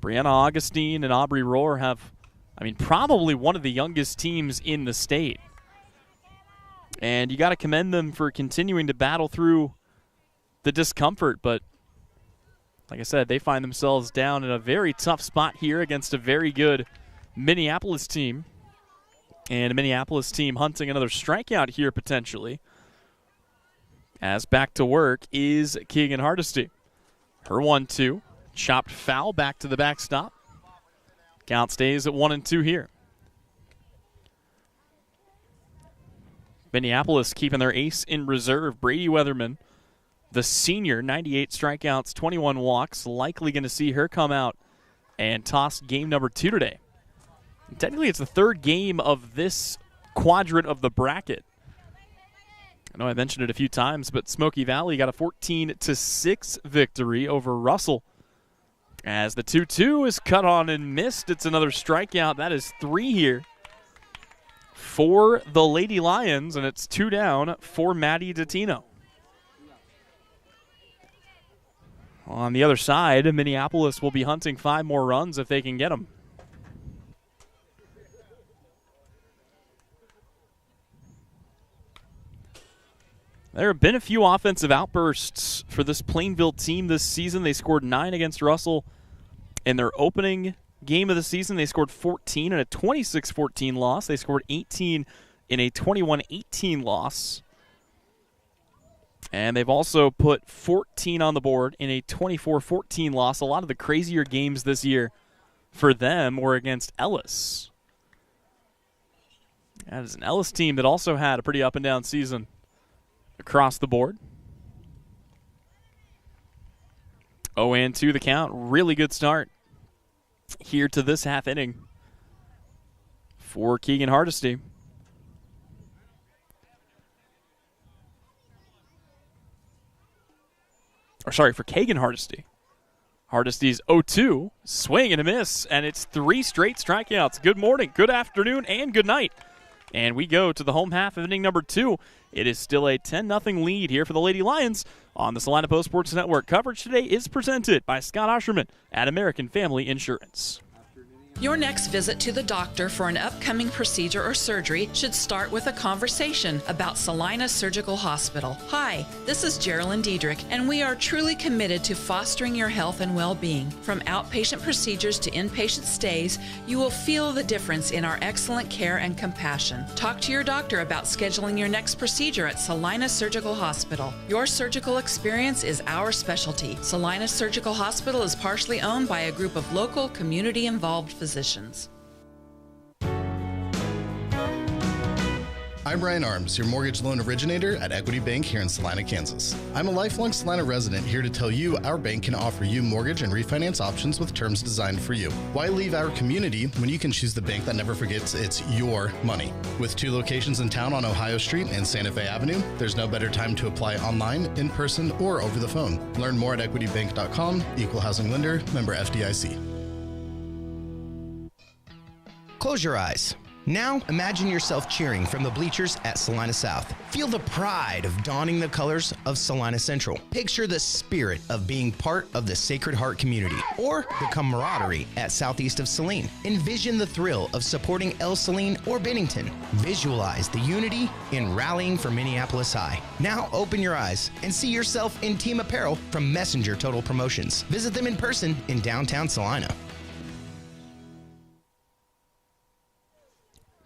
Speaker 1: Brianna Augustine and Aubrey Rohr have, probably one of the youngest teams in the state. And you got to commend them for continuing to battle through the discomfort. But like I said, they find themselves down in a very tough spot here against a very good Minneapolis team. And a Minneapolis team hunting another strikeout here potentially. As back to work is Keegan Hardesty. Her 1-2. Chopped foul back to the backstop. Count stays at 1-2 here. Minneapolis keeping their ace in reserve. Brady Weatherman the senior, 98 strikeouts, 21 walks. Likely going to see her come out and toss game number 2 today. And technically, it's the third game of this quadrant of the bracket. I know I mentioned it a few times, but Smoky Valley got a 14-6 victory over Russell. As the 2-2 is cut on and missed, it's another strikeout. That is 3 here for the Lady Lions, and it's 2 down for Maddie Dottino. On the other side, Minneapolis will be hunting 5 more runs if they can get them. There have been a few offensive outbursts for this Plainville team this season. They scored 9 against Russell in their opening game of the season. They scored 14 in a 26-14 loss. They scored 18 in a 21-18 loss. And they've also put 14 on the board in a 24-14 loss. A lot of the crazier games this year for them were against Ellis. That is an Ellis team that also had a pretty up-and-down season across the board. 0-2 the count. Really good start here to this half inning for Keegan Hardesty. Or sorry, for Kagan Hardesty. Hardesty's 0-2, swing and a miss, and it's 3 straight strikeouts. Good morning, good afternoon, and good night. And we go to the home half of inning number 2. It is still a 10-0 lead here for the Lady Lions on the Salina Post Sports Network. Coverage today is presented by Scott Osherman at American Family Insurance.
Speaker 18: Your next visit to the doctor for an upcoming procedure or surgery should start with a conversation about Salina Surgical Hospital. Hi, this is Geraldine Diedrich, and we are truly committed to fostering your health and well-being. From outpatient procedures to inpatient stays, you will feel the difference in our excellent care and compassion. Talk to your doctor about scheduling your next procedure at Salina Surgical Hospital. Your surgical experience is our specialty. Salina Surgical Hospital is partially owned by a group of local, community-involved physicians.
Speaker 19: I'm Ryan Arms, your mortgage loan originator at Equity Bank here in Salina, Kansas. I'm a lifelong Salina resident here to tell you our bank can offer you mortgage and refinance options with terms designed for you. Why leave our community when you can choose the bank that never forgets it's your money? With 2 locations in town on Ohio Street and Santa Fe Avenue, there's no better time to apply online, in person, or over the phone. Learn more at equitybank.com, equal housing lender, member FDIC.
Speaker 7: Close your eyes. Now, imagine yourself cheering from the bleachers at Salina South. Feel the pride of donning the colors of Salina Central. Picture the spirit of being part of the Sacred Heart community, or the camaraderie at southeast of Saline. Envision the thrill of supporting El Saline or Bennington. Visualize the unity in rallying for Minneapolis High. Now, open your eyes and see yourself in team apparel from Messenger Total Promotions. Visit them in person in downtown Salina.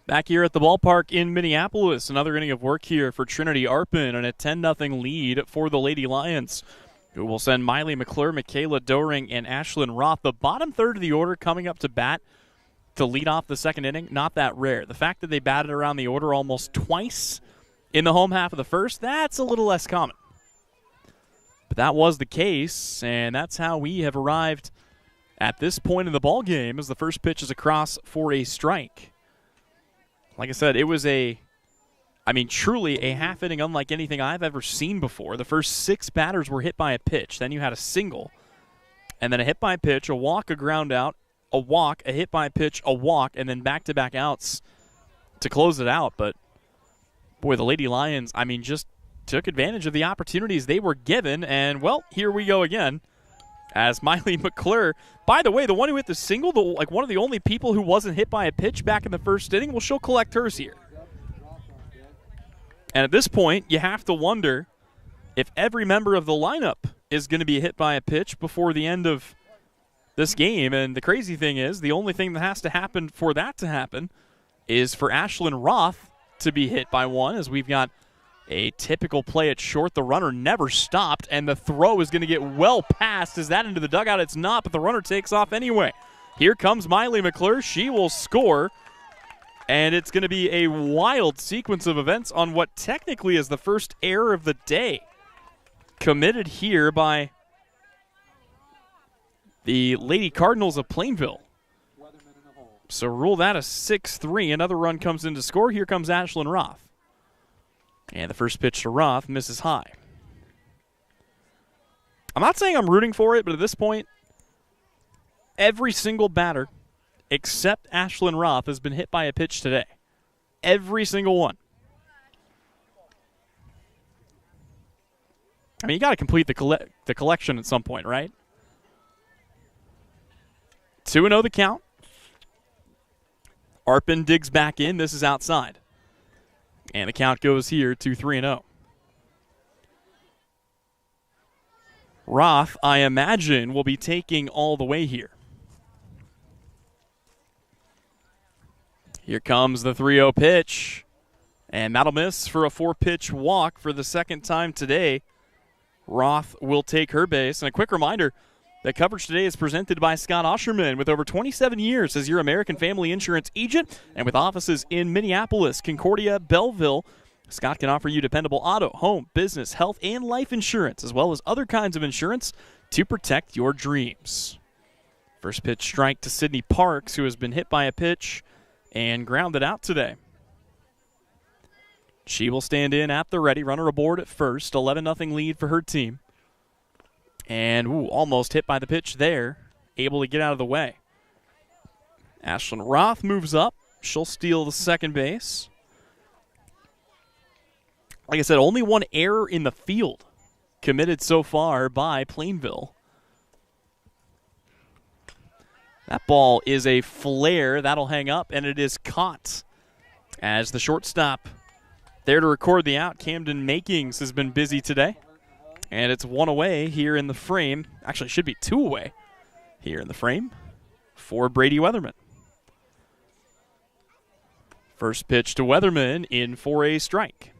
Speaker 1: Back here at the ballpark in Minneapolis, another inning of work here for Trinity Arpin and a 10-0 lead for the Lady Lions, who will send Miley McClure, Michaela Doring, and Ashlyn Roth. The bottom third of the order coming up to bat to lead off the second inning, not that rare. The fact that they batted around the order almost twice in the home half of the first, that's a little less common. But that was the case, and that's how we have arrived at this point in the ball game as the first pitch is across for a strike. Like I said, it was truly a half inning unlike anything I've ever seen before. The first 6 batters were hit by a pitch. Then you had a single. And then a hit by a pitch, a walk, a ground out, a walk, a hit by a pitch, a walk, and then back-to-back outs to close it out. But, boy, the Lady Lions, just took advantage of the opportunities they were given. And, well, here we go again. As Miley McClure, by the way, the one who hit the single, one of the only people who wasn't hit by a pitch back in the first inning, well, she'll collect hers here. And at this point, you have to wonder if every member of the lineup is going to be hit by a pitch before the end of this game. And the crazy thing is, the only thing that has to happen for that to happen is for Ashlyn Roth to be hit by one, as we've got a typical play at short. The runner never stopped, and the throw is going to get well past. Is that into the dugout? It's not, but the runner takes off anyway. Here comes Miley McClure. She will score, and it's going to be a wild sequence of events on what technically is the first error of the day. committed here by the Lady Cardinals of Plainville. So rule that a 6-3. Another run comes in to score. Here comes Ashlyn Roth. And the first pitch to Roth misses high. I'm not saying I'm rooting for it, but at this point, every single batter except Ashlyn Roth has been hit by a pitch today. Every single one. I mean, you got to complete the collection at some point, right? 2-0 the count. Arpin digs back in. This is outside. And the count goes here to 3-0. Roth, I imagine, will be taking all the way here. Here comes the 3-0 pitch. And that'll miss for a 4-pitch walk for the second time today. Roth will take her base. And a quick reminder, that coverage today is presented by Scott Osherman with over 27 years as your American Family Insurance agent and with offices in Minneapolis, Concordia, Belleville. Scott can offer you dependable auto, home, business, health, and life insurance, as well as other kinds of insurance to protect your dreams. First pitch strike to Sydney Parks, who has been hit by a pitch and grounded out today. She will stand in at the ready, runner aboard at first, 11-0 lead for her team. And almost hit by the pitch there, able to get out of the way. Ashlyn Roth moves up. She'll steal the second base. Like I said, only one error in the field committed so far by Plainville. That ball is a flare. That'll hang up, and it is caught as the shortstop there to record the out. Camden Makings has been busy today. And it's 1 away here in the frame. Actually, it should be 2 away here in the frame for Brady Weatherman. First pitch to Weatherman in for a strike.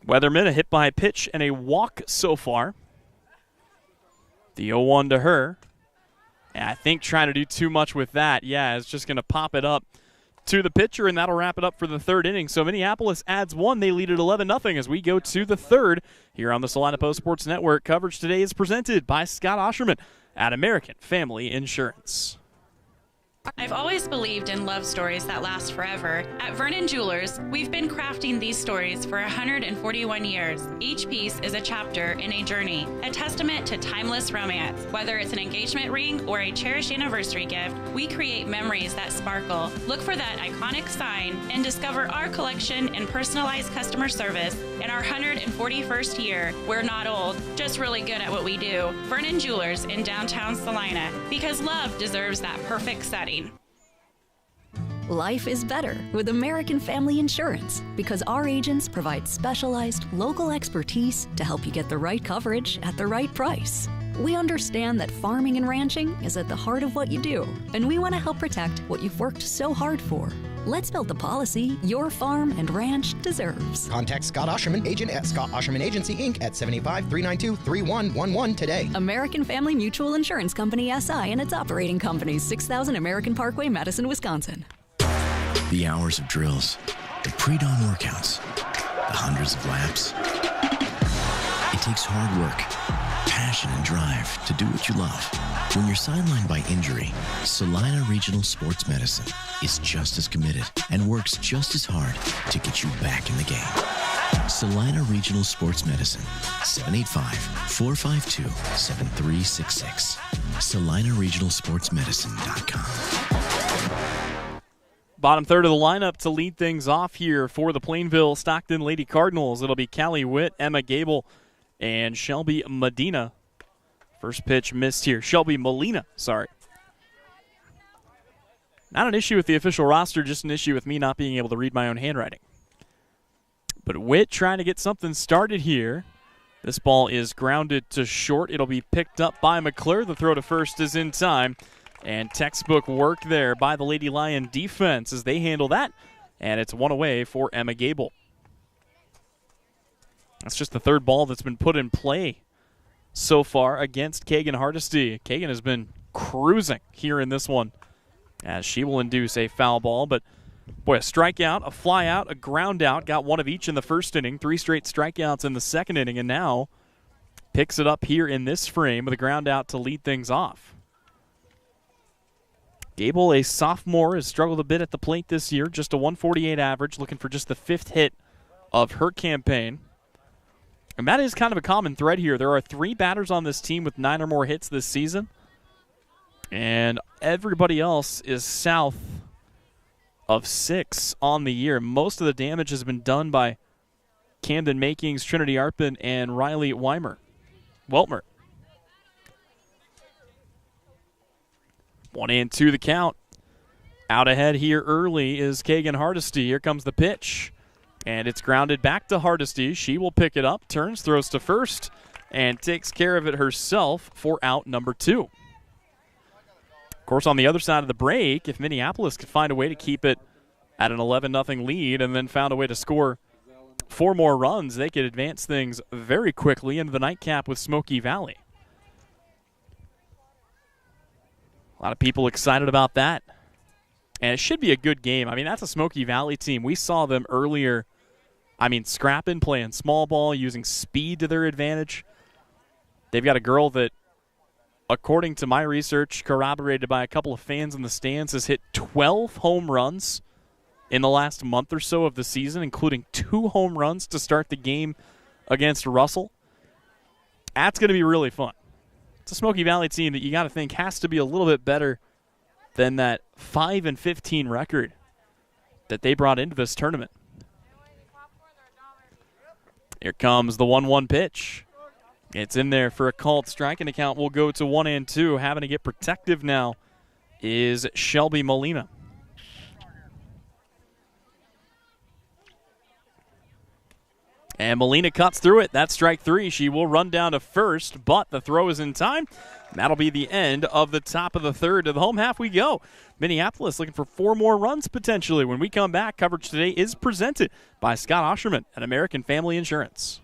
Speaker 1: Weatherman, a hit by a pitch and a walk so far. The 0-1 to her. And I think trying to do too much with that, it's just going to pop it up to the pitcher, and that'll wrap it up for the third inning. So Minneapolis adds 1. They lead at 11-0 as we go to the third here on the Salina Post Sports Network. Coverage today is presented by Scott Osherman at American Family Insurance.
Speaker 18: I've always believed in love stories that last forever. At Vernon Jewelers, we've been crafting these stories for 141 years. Each piece is a chapter in a journey, a testament to timeless romance. Whether it's an engagement ring or a cherished anniversary gift, we create memories that sparkle. Look for that iconic sign and discover our collection and personalized customer service in our 141st year. We're not old, just really good at what we do. Vernon Jewelers in downtown Salina, because love deserves that perfect setting.
Speaker 6: Life is better with American Family Insurance because our agents provide specialized local expertise to help you get the right coverage at the right price. We understand that farming and ranching is at the heart of what you do, and we want to help protect what you've worked so hard for. Let's build the policy your farm and ranch deserves.
Speaker 7: Contact Scott Osherman, agent at Scott Osherman Agency, Inc. at 785-392-3111 today.
Speaker 6: American Family Mutual Insurance Company, SI, and its operating companies, 6000 American Parkway, Madison, Wisconsin.
Speaker 8: The hours of drills, the pre-dawn workouts, the hundreds of laps. It takes hard work, passion, and drive to do what you love. When you're sidelined by injury, Salina Regional Sports Medicine is just as committed and works just as hard to get you back in the game. Salina Regional Sports Medicine, 785-452-7366. SalinaRegionalSportsMedicine.com.
Speaker 1: Bottom third of the lineup to lead things off here for the Plainville Stockton Lady Cardinals. It'll be Callie Witt, Emma Gable, and Shelby Medina. First pitch missed here. Shelby Molina, sorry. Not an issue with the official roster, just an issue with me not being able to read my own handwriting. But Witt trying to get something started here. This ball is grounded to short. It'll be picked up by McClure. The throw to first is in time. And textbook work there by the Lady Lion defense as they handle that. And it's 1 away for Emma Gable. That's just the third ball that's been put in play so far against Kagan Hardesty. Kagan has been cruising here in this one as she will induce a foul ball, but Boy, a strikeout, a flyout, a ground out. Got one of each in the first inning. 3 straight strikeouts in the second inning, and now picks it up here in this frame with a ground out to lead things off. Gable, a sophomore, has struggled a bit at the plate this year. Just a 148 average, looking for just the 5th hit of her campaign. And that is kind of a common thread here. There are 3 batters on this team with 9 or more hits this season. And everybody else is south of 6 on the year. Most of the damage has been done by Camden Makings, Trinity Arpin, and Riley Weltmer. 1-2 the count. Out ahead here early is Kagan Hardesty. Here comes the pitch. And it's grounded back to Hardesty. She will pick it up, turns, throws to first, and takes care of it herself for out number 2. Of course, on the other side of the break, if Minneapolis could find a way to keep it at an 11-0 lead and then found a way to score 4 more runs, they could advance things very quickly into the nightcap with Smoky Valley. A lot of people excited about that. And it should be a good game. I mean, that's a Smoky Valley team. We saw them earlier, scrapping, playing small ball, using speed to their advantage. They've got a girl that, according to my research, corroborated by a couple of fans in the stands, has hit 12 home runs in the last month or so of the season, including 2 home runs to start the game against Russell. That's going to be really fun. It's a Smoky Valley team that you got to think has to be a little bit better than that 5-15 record that they brought into this tournament. Here comes the 1-1 pitch. It's in there for a called strike, and the count will go to 1-2. Having to get protective now is Shelby Molina. And Molina cuts through it. That's strike 3. She will run down to first, but the throw is in time. That'll be the end of the top of the third. To the home half we go. Minneapolis looking for 4 more runs potentially. When we come back, coverage today is presented by Scott Osherman at American Family Insurance.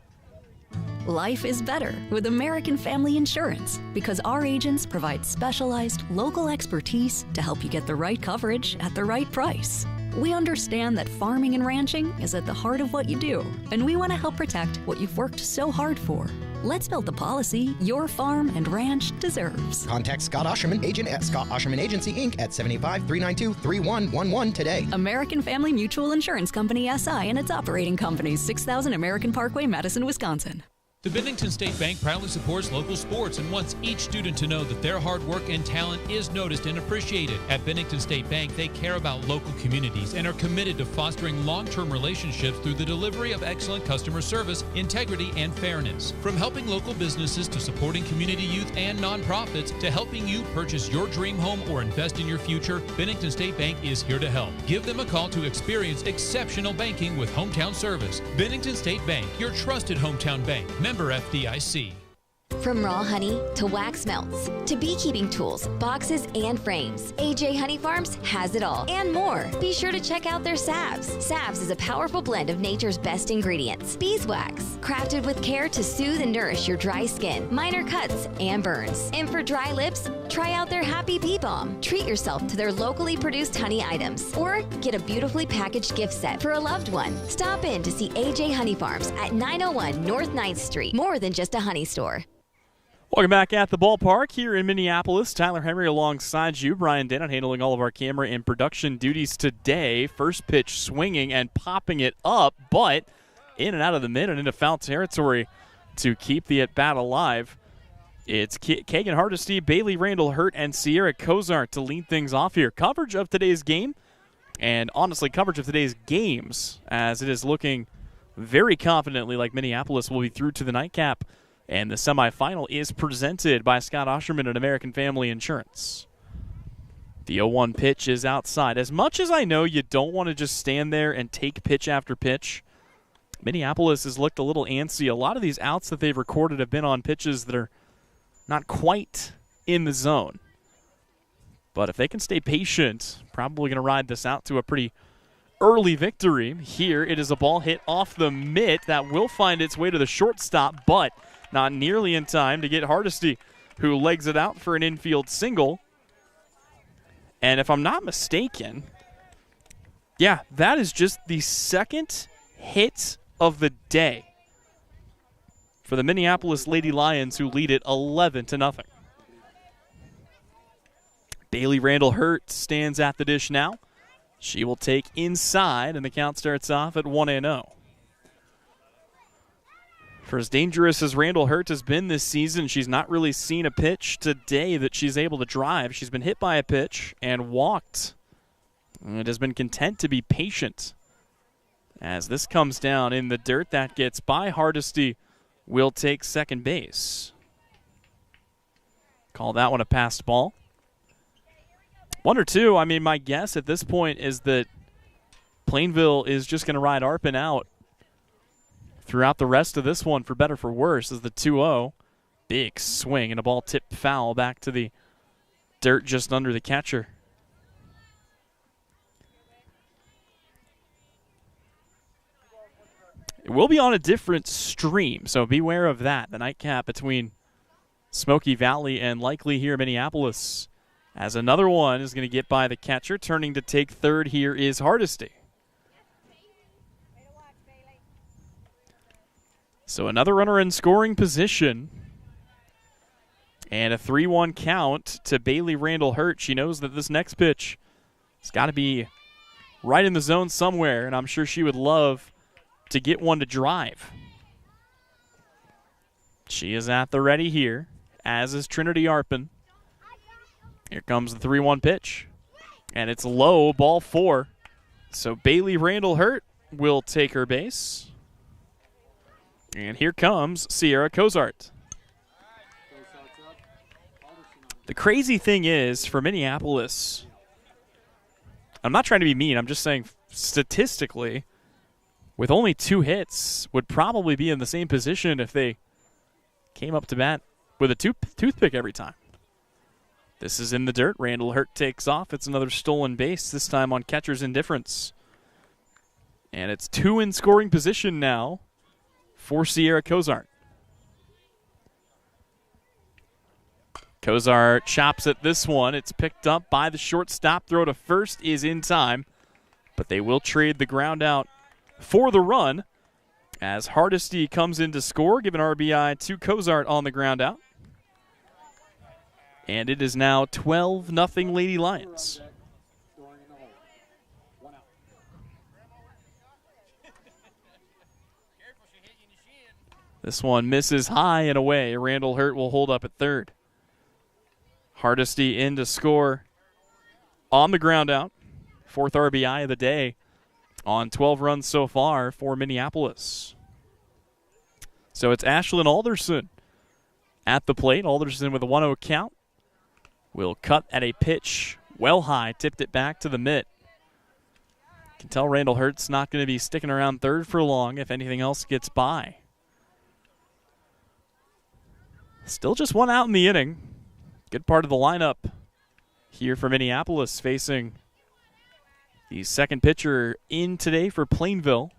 Speaker 6: Life is better with American Family Insurance because our agents provide specialized local expertise to help you get the right coverage at the right price. We understand that farming and ranching is at the heart of what you do, and we want to help protect what you've worked so hard for. Let's build the policy your farm and ranch deserves.
Speaker 7: Contact Scott Osherman, agent at Scott Osherman Agency, Inc. at 785-392-3111 today.
Speaker 6: American Family Mutual Insurance Company, SI, and its operating companies, 6000 American Parkway, Madison, Wisconsin.
Speaker 10: The Bennington State Bank proudly supports local sports and wants each student to know that their hard work and talent is noticed and appreciated. At Bennington State Bank, they care about local communities and are committed to fostering long-term relationships through the delivery of excellent customer service, integrity, and fairness. From helping local businesses to supporting community youth and nonprofits to helping you purchase your dream home or invest in your future, Bennington State Bank is here to help. Give them a call to experience exceptional banking with hometown service. Bennington State Bank, your trusted hometown bank. Member FDIC.
Speaker 20: From raw honey to wax melts to beekeeping tools, boxes, and frames, AJ Honey Farms has it all and more. Be sure to check out their salves. Salves is a powerful blend of nature's best ingredients. Beeswax, crafted with care to soothe and nourish your dry skin, minor cuts, and burns. And for dry lips, try out their Happy Bee Balm. Treat yourself to their locally produced honey items or get a beautifully packaged gift set for a loved one. Stop in to see AJ Honey Farms at 901 North 9th Street. More than just a honey store.
Speaker 1: Welcome back at the ballpark here in Minneapolis. Tyler Henry alongside you. Brian Dennett handling all of our camera and production duties today. First pitch swinging and popping it up, but in and out of the mid and into foul territory to keep the at-bat alive. It's Kagan Hardesty, Bailey Randall Hurt, and Sierra Cozart to lead things off here. Coverage of today's game, and honestly coverage of today's games, as it is looking very confidently like Minneapolis will be through to the nightcap. And the semifinal is presented by Scott Osherman at American Family Insurance. The 0-1 pitch is outside. As much as I know you don't want to just stand there and take pitch after pitch, Minneapolis has looked a little antsy. A lot of these outs that they've recorded have been on pitches that are not quite in the zone. But if they can stay patient, probably going to ride this out to a pretty early victory. Here it is a ball hit off the mitt that will find its way to the shortstop, but not nearly in time to get Hardesty, who legs it out for an infield single. And if I'm not mistaken, Yeah, that is just the second hit of the day for the Minneapolis Lady Lions, who lead it 11-0. Bailey Randall-Hurt stands at the dish now. She will take inside, and the count starts off at 1-0. For as dangerous as Randall-Hurt has been this season, she's not really seen a pitch today that she's able to drive. She's been hit by a pitch and walked. And has been content to be patient. As this comes down in the dirt, that gets by. Hardesty will take second base. Call that one a passed ball. 1-2, I mean, my guess at this point is that Plainville is just going to ride Arpin out throughout the rest of this one, for better for worse, as the 2-0. Big swing and a ball tipped foul back to the dirt just under the catcher. It will be on a different stream, so beware of that. The nightcap between Smoky Valley and likely here Minneapolis. As another one is going to get by the catcher. Turning to take third here is Hardesty. So another runner in scoring position. And a 3-1 count to Bailey Randall-Hurt. She knows that this next pitch has got to be right in the zone somewhere, and I'm sure she would love to get one to drive. She is at the ready here, as is Trinity Arpin. Here comes the 3-1 pitch, and it's low, ball 4. So Bailey Randall-Hurt will take her base. And here comes Sierra Cozart. The crazy thing is, for Minneapolis, I'm not trying to be mean, I'm just saying statistically, with only 2 hits, would probably be in the same position if they came up to bat with a toothpick every time. This is in the dirt. Randall-Hurt takes off. It's another stolen base, this time on catcher's indifference. And it's 2 in scoring position now for Sierra Cozart. Cozart chops at this one. It's picked up by the shortstop. Throw to first is in time, but they will trade the ground out for the run as Hardesty comes in to score, giving RBI to Cozart on the ground out. And it is now 12-0 Lady Lions. This one misses high and away. Randall-Hurt will hold up at third. Hardesty in to score on the ground out. 4th RBI of the day on 12 runs so far for Minneapolis. So it's Ashlyn Alderson at the plate. Alderson with a 1-0 count. Will cut at a pitch well high, tipped it back to the mitt. Can tell Randall-Hurt's not going to be sticking around third for long if anything else gets by. Still just 1 out in the inning. Good part of the lineup here for Minneapolis, facing the second pitcher in today for Plainville.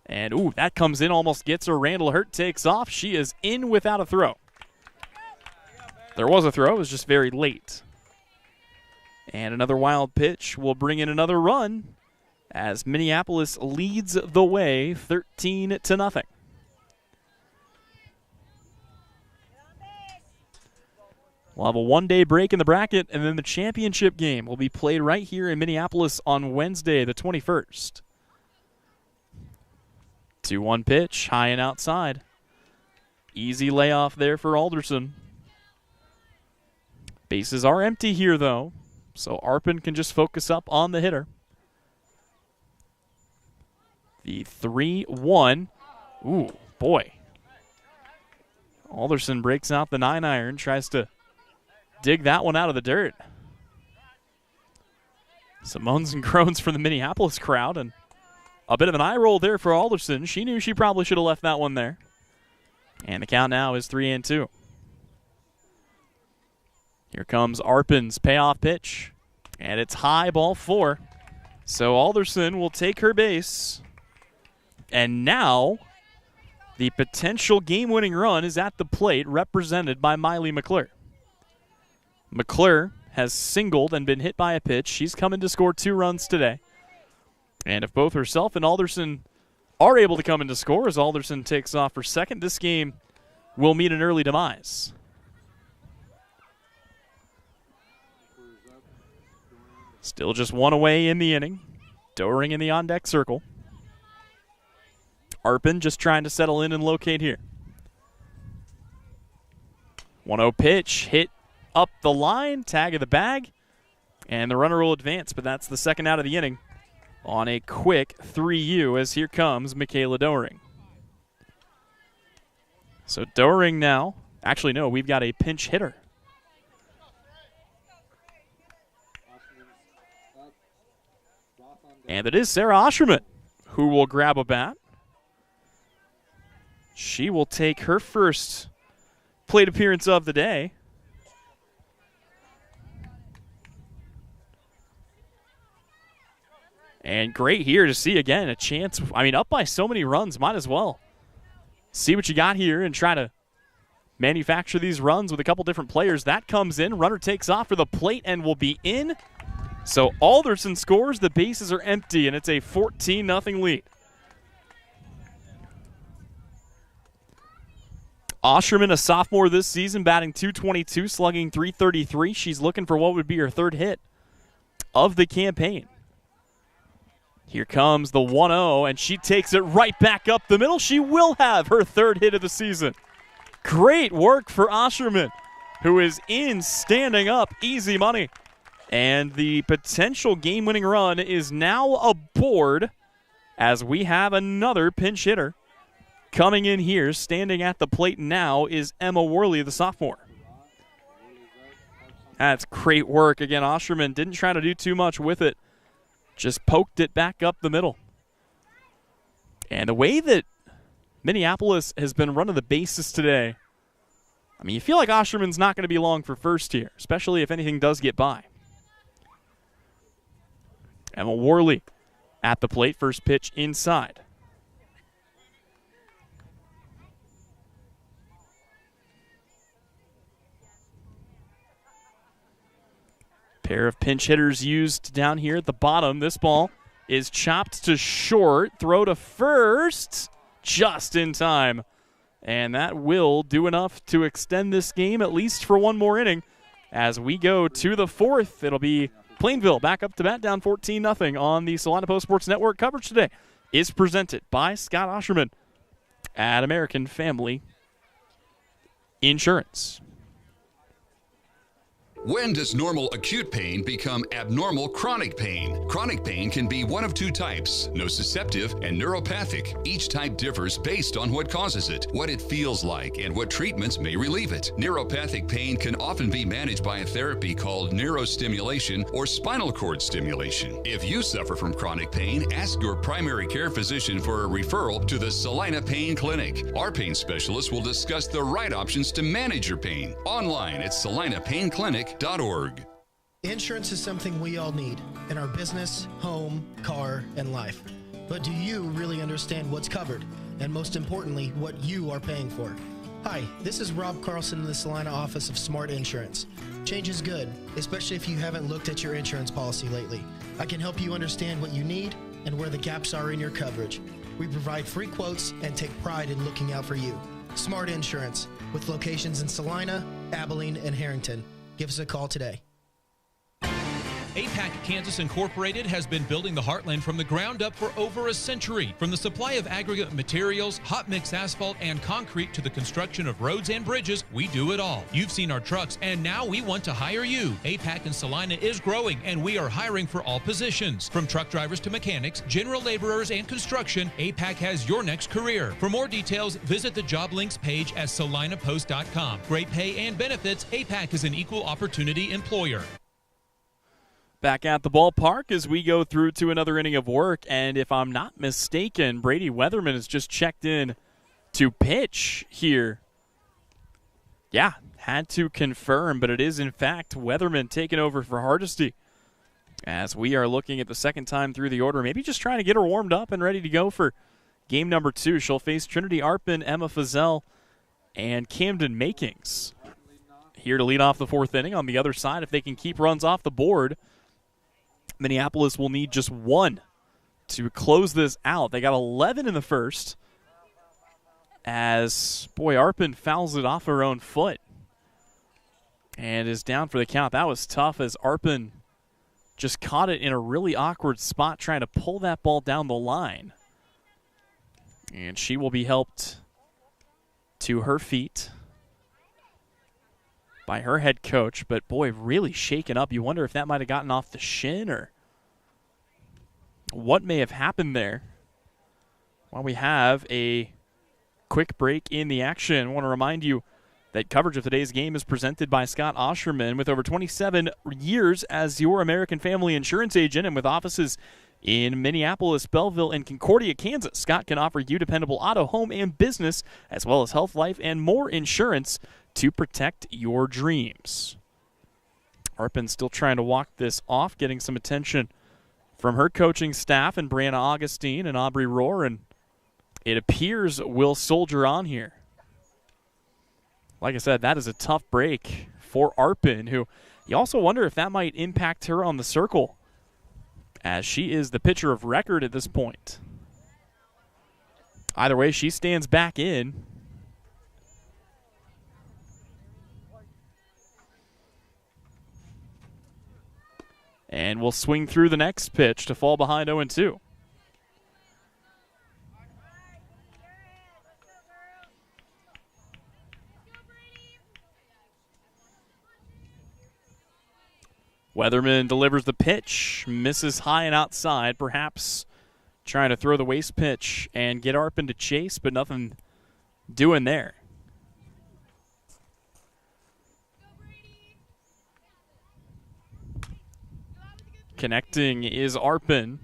Speaker 1: And, ooh, that comes in, almost gets her. Randall-Hurt takes off. She is in without a throw. There was a throw, it was just very late. And another wild pitch will bring in another run as Minneapolis leads the way 13-0. We'll have a 1-day break in the bracket, and then the championship game will be played right here in Minneapolis on Wednesday, the 21st. 2-1 pitch, high and outside. Easy layoff there for Alderson. Bases are empty here, though, so Arpin can just focus up on the hitter. The 3-1. Ooh, boy. Alderson breaks out the 9-iron, tries to dig that one out of the dirt. Some moans and groans from the Minneapolis crowd, and a bit of an eye roll there for Alderson. She knew she probably should have left that one there. And the count now is 3-2. Here comes Arpin's payoff pitch, and it's high, ball 4. So Alderson will take her base, and now the potential game-winning run is at the plate, represented by Miley McClure. McClure has singled and been hit by a pitch. She's coming to score 2 runs today. And if both herself and Alderson are able to come in to score as Alderson takes off for second, this game will meet an early demise. Still just 1 away in the inning. Doering in the on-deck circle. Arpin just trying to settle in and locate here. 1-0 pitch, hit up the line, tag of the bag, and the runner will advance, but that's the second out of the inning on a quick 3U as here comes Michaela Doering. So Doering now, actually no, we've got a pinch hitter. And it is Sarah Osherman who will grab a bat. She will take her first plate appearance of the day. And great here to see, again, a chance. I mean, up by so many runs, might as well see what you got here and try to manufacture these runs with a couple different players. That comes in. Runner takes off for the plate and will be in. So Alderson scores. The bases are empty, and it's a 14-0 lead. Osherman, a sophomore this season, batting .222, slugging .333. She's looking for what would be her third hit of the campaign. Here comes the 1-0, and she takes it right back up the middle. She will have her third hit of the season. Great work for Osherman, who is in standing up, easy money. And the potential game-winning run is now aboard as we have another pinch hitter. Coming in here, standing at the plate now, is Emma Worley, the sophomore. That's great work. Again, Osherman didn't try to do too much with it. Just poked it back up the middle. And the way that Minneapolis has been running the bases today, I mean, you feel like Osherman's not going to be long for first here, especially if anything does get by. Emma Worley at the plate, first pitch inside. Pair of pinch hitters used down here at the bottom. This ball is chopped to short. Throw to first just in time. And that will do enough to extend this game at least for one more inning. As we go to the fourth, it'll be Plainville back up to bat, down 14-0 on the Salina Post Sports Network. Coverage today is presented by Scott Osherman at American Family Insurance.
Speaker 15: When does normal acute pain become abnormal chronic pain? Chronic pain can be one of 2 types, nociceptive and neuropathic. Each type differs based on what causes it, what it feels like, and what treatments may relieve it. Neuropathic pain can often be managed by a therapy called neurostimulation or spinal cord stimulation. If you suffer from chronic pain, ask your primary care physician for a referral to the Salina Pain Clinic. Our pain specialists will discuss the right options to manage your pain. Online at salinapainclinic.org.
Speaker 16: Insurance is something we all need in our business, home, car, and life. But do you really understand what's covered? And most importantly, what you are paying for? Hi, this is Rob Carlson in the Salina office of Smart Insurance. Change is good, especially if you haven't looked at your insurance policy lately. I can help you understand what you need and where the gaps are in your coverage. We provide free quotes and take pride in looking out for you. Smart Insurance, with locations in Salina, Abilene, and Harrington. Give us a call today.
Speaker 10: APAC Kansas Incorporated has been building the heartland from the ground up for over a century. From the supply of aggregate materials, hot mix asphalt, and concrete to the construction of roads and bridges, we do it all. You've seen our trucks, and now we want to hire you. APAC in Salina is growing, and we are hiring for all positions. From truck drivers to mechanics, general laborers, and construction, APAC has your next career. For more details, visit the job links page at salinapost.com. Great pay and benefits, APAC is an equal opportunity employer.
Speaker 1: Back at the ballpark as we go through to another inning of work, and if I'm not mistaken, Brady Weatherman has just checked in to pitch here. Yeah, had to confirm, but it is in fact Weatherman taking over for Hardesty as we are looking at the second time through the order, maybe just trying to get her warmed up and ready to go for game number 2. She'll face Trinity Arpin, Emma Fazell, and Camden Makings here to lead off the fourth inning. On the other side, if they can keep runs off the board, Minneapolis will need just one to close this out. They got 11 in the first as, Arpin fouls it off her own foot and is down for the count. That was tough as Arpin just caught it in a really awkward spot trying to pull that ball down the line. And she will be helped to her feet by her head coach. But, really shaken up. You wonder if that might have gotten off the shin or what may have happened there. While we have a quick break in the action, I want to remind you that coverage of today's game is presented by Scott Osherman. With over 27 years as your American Family Insurance agent and with offices in Minneapolis, Belleville, and Concordia, Kansas, Scott can offer you dependable auto, home, and business, as well as health, life, and more insurance to protect your dreams. Arpin still trying to walk this off, getting some attention from her coaching staff and Brianna Augustine and Aubrey Rohr, and it appears we'll soldier on here. Like I said, that is a tough break for Arpin, who you also wonder if that might impact her on the circle, as she is the pitcher of record at this point. Either way, she stands back in. And will swing through the next pitch to fall behind 0-2. Weatherman delivers the pitch, misses high and outside, perhaps trying to throw the waste pitch and get Arpin to chase, but nothing doing there. Connecting is Arpin,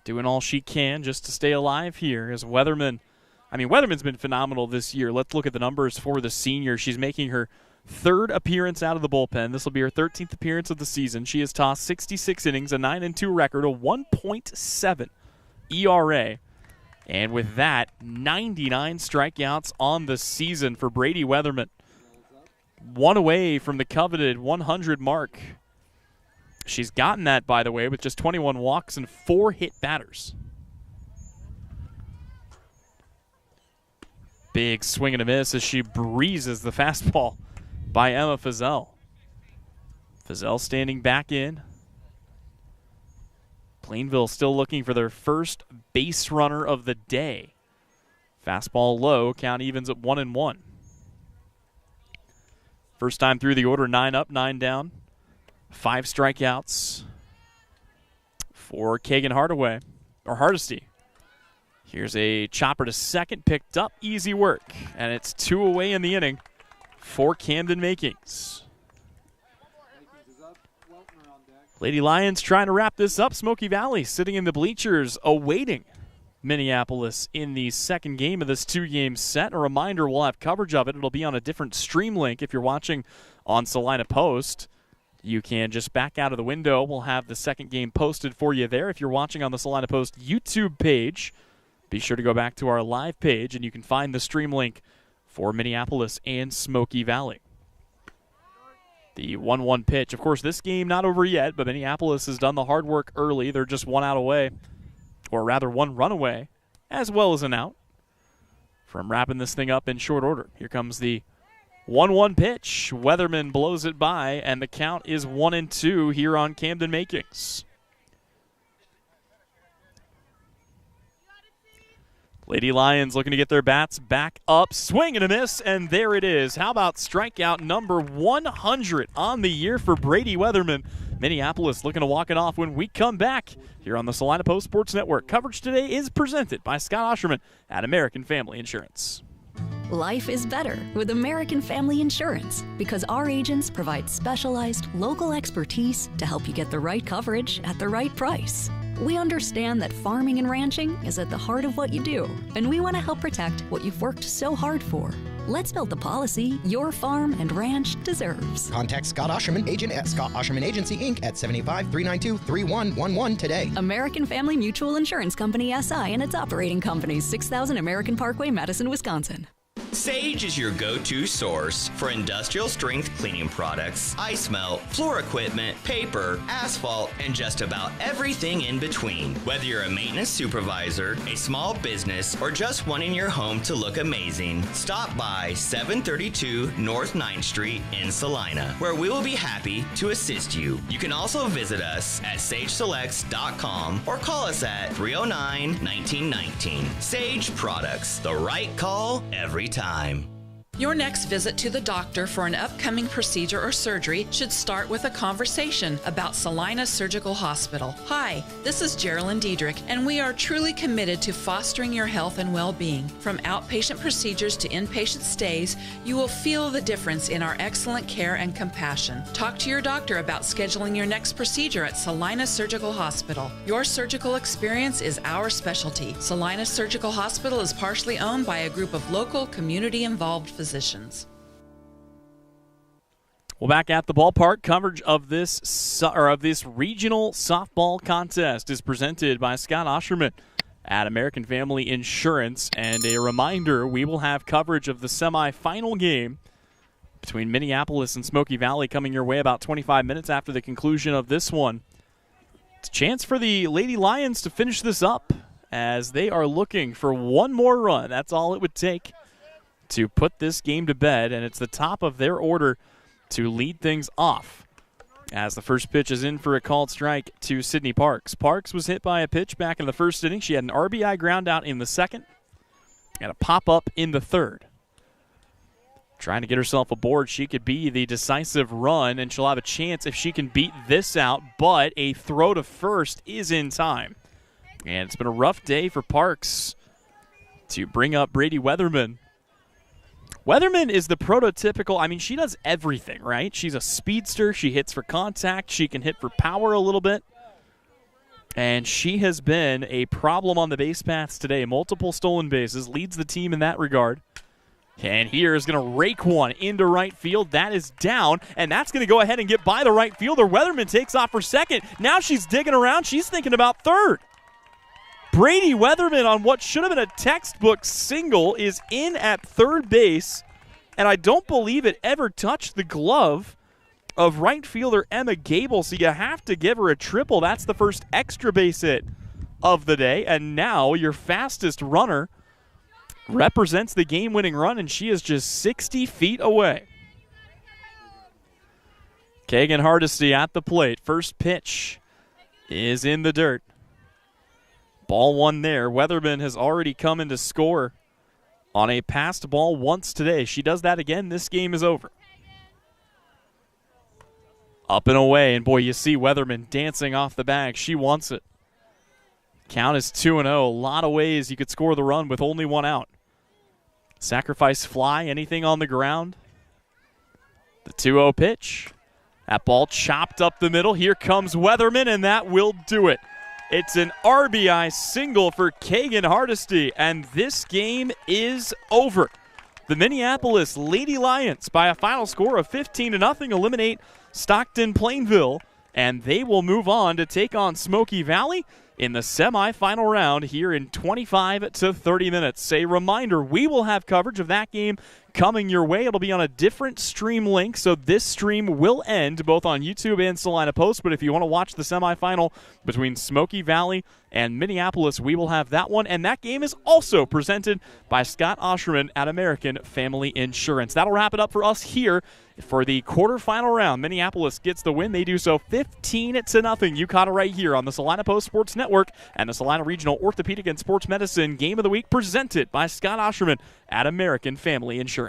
Speaker 1: doing all she can just to stay alive here as Weatherman's been phenomenal this year. Let's look at the numbers for the senior. She's making her third appearance out of the bullpen. This will be her 13th appearance of the season. She has tossed 66 innings, a 9-2 record, a 1.7 ERA. And with that, 99 strikeouts on the season for Brady Weatherman. One away from the coveted 100 mark. She's gotten that, by the way, with just 21 walks and 4 hit batters. Big swing and a miss as she breezes the fastball by Emma Fizel. Fizel standing back in. Plainville still looking for their first base runner of the day. Fastball low, count evens at 1-1. First time through the order, 9 up, 9 down. 5 strikeouts for Kagan Hardesty. Here's a chopper to second, picked up, easy work. And it's 2 away in the inning for Camden Makings. Lady Lions trying to wrap this up. Smoky Valley sitting in the bleachers awaiting Minneapolis in the second game of this 2-game set. A reminder, we'll have coverage of it. It'll be on a different stream link if you're watching on Salina Post. You can just back out of the window. We'll have the second game posted for you there. If you're watching on the Salina Post YouTube page, be sure to go back to our live page, and you can find the stream link for Minneapolis and Smoky Valley. The 1-1 pitch. Of course, this game not over yet, but Minneapolis has done the hard work early. They're just 1 out away, or rather 1 run away, as well as an out from wrapping this thing up in short order. Here comes the 1-1 pitch. Weatherman blows it by, and the count is 1-2 here on Camden Makings. Lady Lions looking to get their bats back up. Swing and a miss, and there it is. How about strikeout number 100 on the year for Brady Weatherman? Minneapolis looking to walk it off when we come back here on the Salina Post Sports Network. Coverage today is presented by Scott Osherman at American Family Insurance.
Speaker 6: Life is better with American Family Insurance because our agents provide specialized local expertise to help you get the right coverage at the right price. We understand that farming and ranching is at the heart of what you do, and we want to help protect what you've worked so hard for. Let's build the policy your farm and ranch deserves.
Speaker 7: Contact Scott Osherman, agent at Scott Osherman Agency, Inc. at 785-392-3111 today.
Speaker 6: American Family Mutual Insurance Company, SI, and its operating companies, 6000 American Parkway, Madison, Wisconsin.
Speaker 17: Sage is your go-to source for industrial strength cleaning products, ice melt, floor equipment, paper, asphalt, and just about everything in between. Whether you're a maintenance supervisor, a small business, or just wanting your home to look amazing, stop by 732 North 9th Street in Salina, where we will be happy to assist you. You can also visit us at sageselects.com or call us at 309-1919. Sage Products, the right call every time.
Speaker 18: Your next visit to the doctor for an upcoming procedure or surgery should start with a conversation about Salina Surgical Hospital. Hi, this is Geraldine Diedrich, and we are truly committed to fostering your health and well-being. From outpatient procedures to inpatient stays, you will feel the difference in our excellent care and compassion. Talk to your doctor about scheduling your next procedure at Salina Surgical Hospital. Your surgical experience is our specialty. Salina Surgical Hospital is partially owned by a group of local, community-involved physicians.
Speaker 1: Well, back at the ballpark, coverage of this regional softball contest is presented by Scott Osherman at American Family Insurance. And a reminder, we will have coverage of the semifinal game between Minneapolis and Smoky Valley coming your way about 25 minutes after the conclusion of this one. It's a chance for the Lady Lions to finish this up as they are looking for one more run. That's all it would take to put this game to bed, and it's the top of their order to lead things off as the first pitch is in for a called strike to Sydney Parks. Parks was hit by a pitch back in the first inning. She had an RBI ground out in the second and a pop-up in the third. Trying to get herself aboard, she could be the decisive run, and she'll have a chance if she can beat this out, but a throw to first is in time. And it's been a rough day for Parks to bring up Brady Weatherman. Weatherman is the prototypical, I mean, she does everything, right? She's a speedster. She hits for contact. She can hit for power a little bit. And she has been a problem on the base paths today. Multiple stolen bases, leads the team in that regard. And here is going to rake one into right field. That is down, and that's going to go ahead and get by the right fielder. Weatherman takes off for second. Now she's digging around. She's thinking about third. Brady Weatherman on what should have been a textbook single is in at third base, and I don't believe it ever touched the glove of right fielder Emma Gable, so you have to give her a triple. That's the first extra base hit of the day, and now your fastest runner represents the game-winning run, and she is just 60 feet away. Kagan Hardesty at the plate. First pitch is in the dirt. Ball one there. Weatherman has already come in to score on a passed ball once today. She does that again. This game is over. Up and away, and boy, you see Weatherman dancing off the bag. She wants it. Count is 2-0. A lot of ways you could score the run with only one out. Sacrifice fly, anything on the ground. The 2-0 pitch. That ball chopped up the middle. Here comes Weatherman, and that will do it. It's an RBI single for Kagan Hardesty, and this game is over. The Minneapolis Lady Lions, by a final score of 15-0, eliminate Stockton Plainville, and they will move on to take on Smoky Valley in the semifinal round here in 25 to 30 minutes. A reminder, we will have coverage of that game coming your way. It'll be on a different stream link, so this stream will end both on YouTube and Salina Post, but if you want to watch the semifinal between Smoky Valley and Minneapolis, we will have that one, and that game is also presented by Scott Osherman at American Family Insurance. That'll wrap it up for us here for the quarterfinal round. Minneapolis gets the win. They do so 15-0. You caught it right here on the Salina Post Sports Network and the Salina Regional Orthopedic and Sports Medicine Game of the Week, presented by Scott Osherman at American Family Insurance.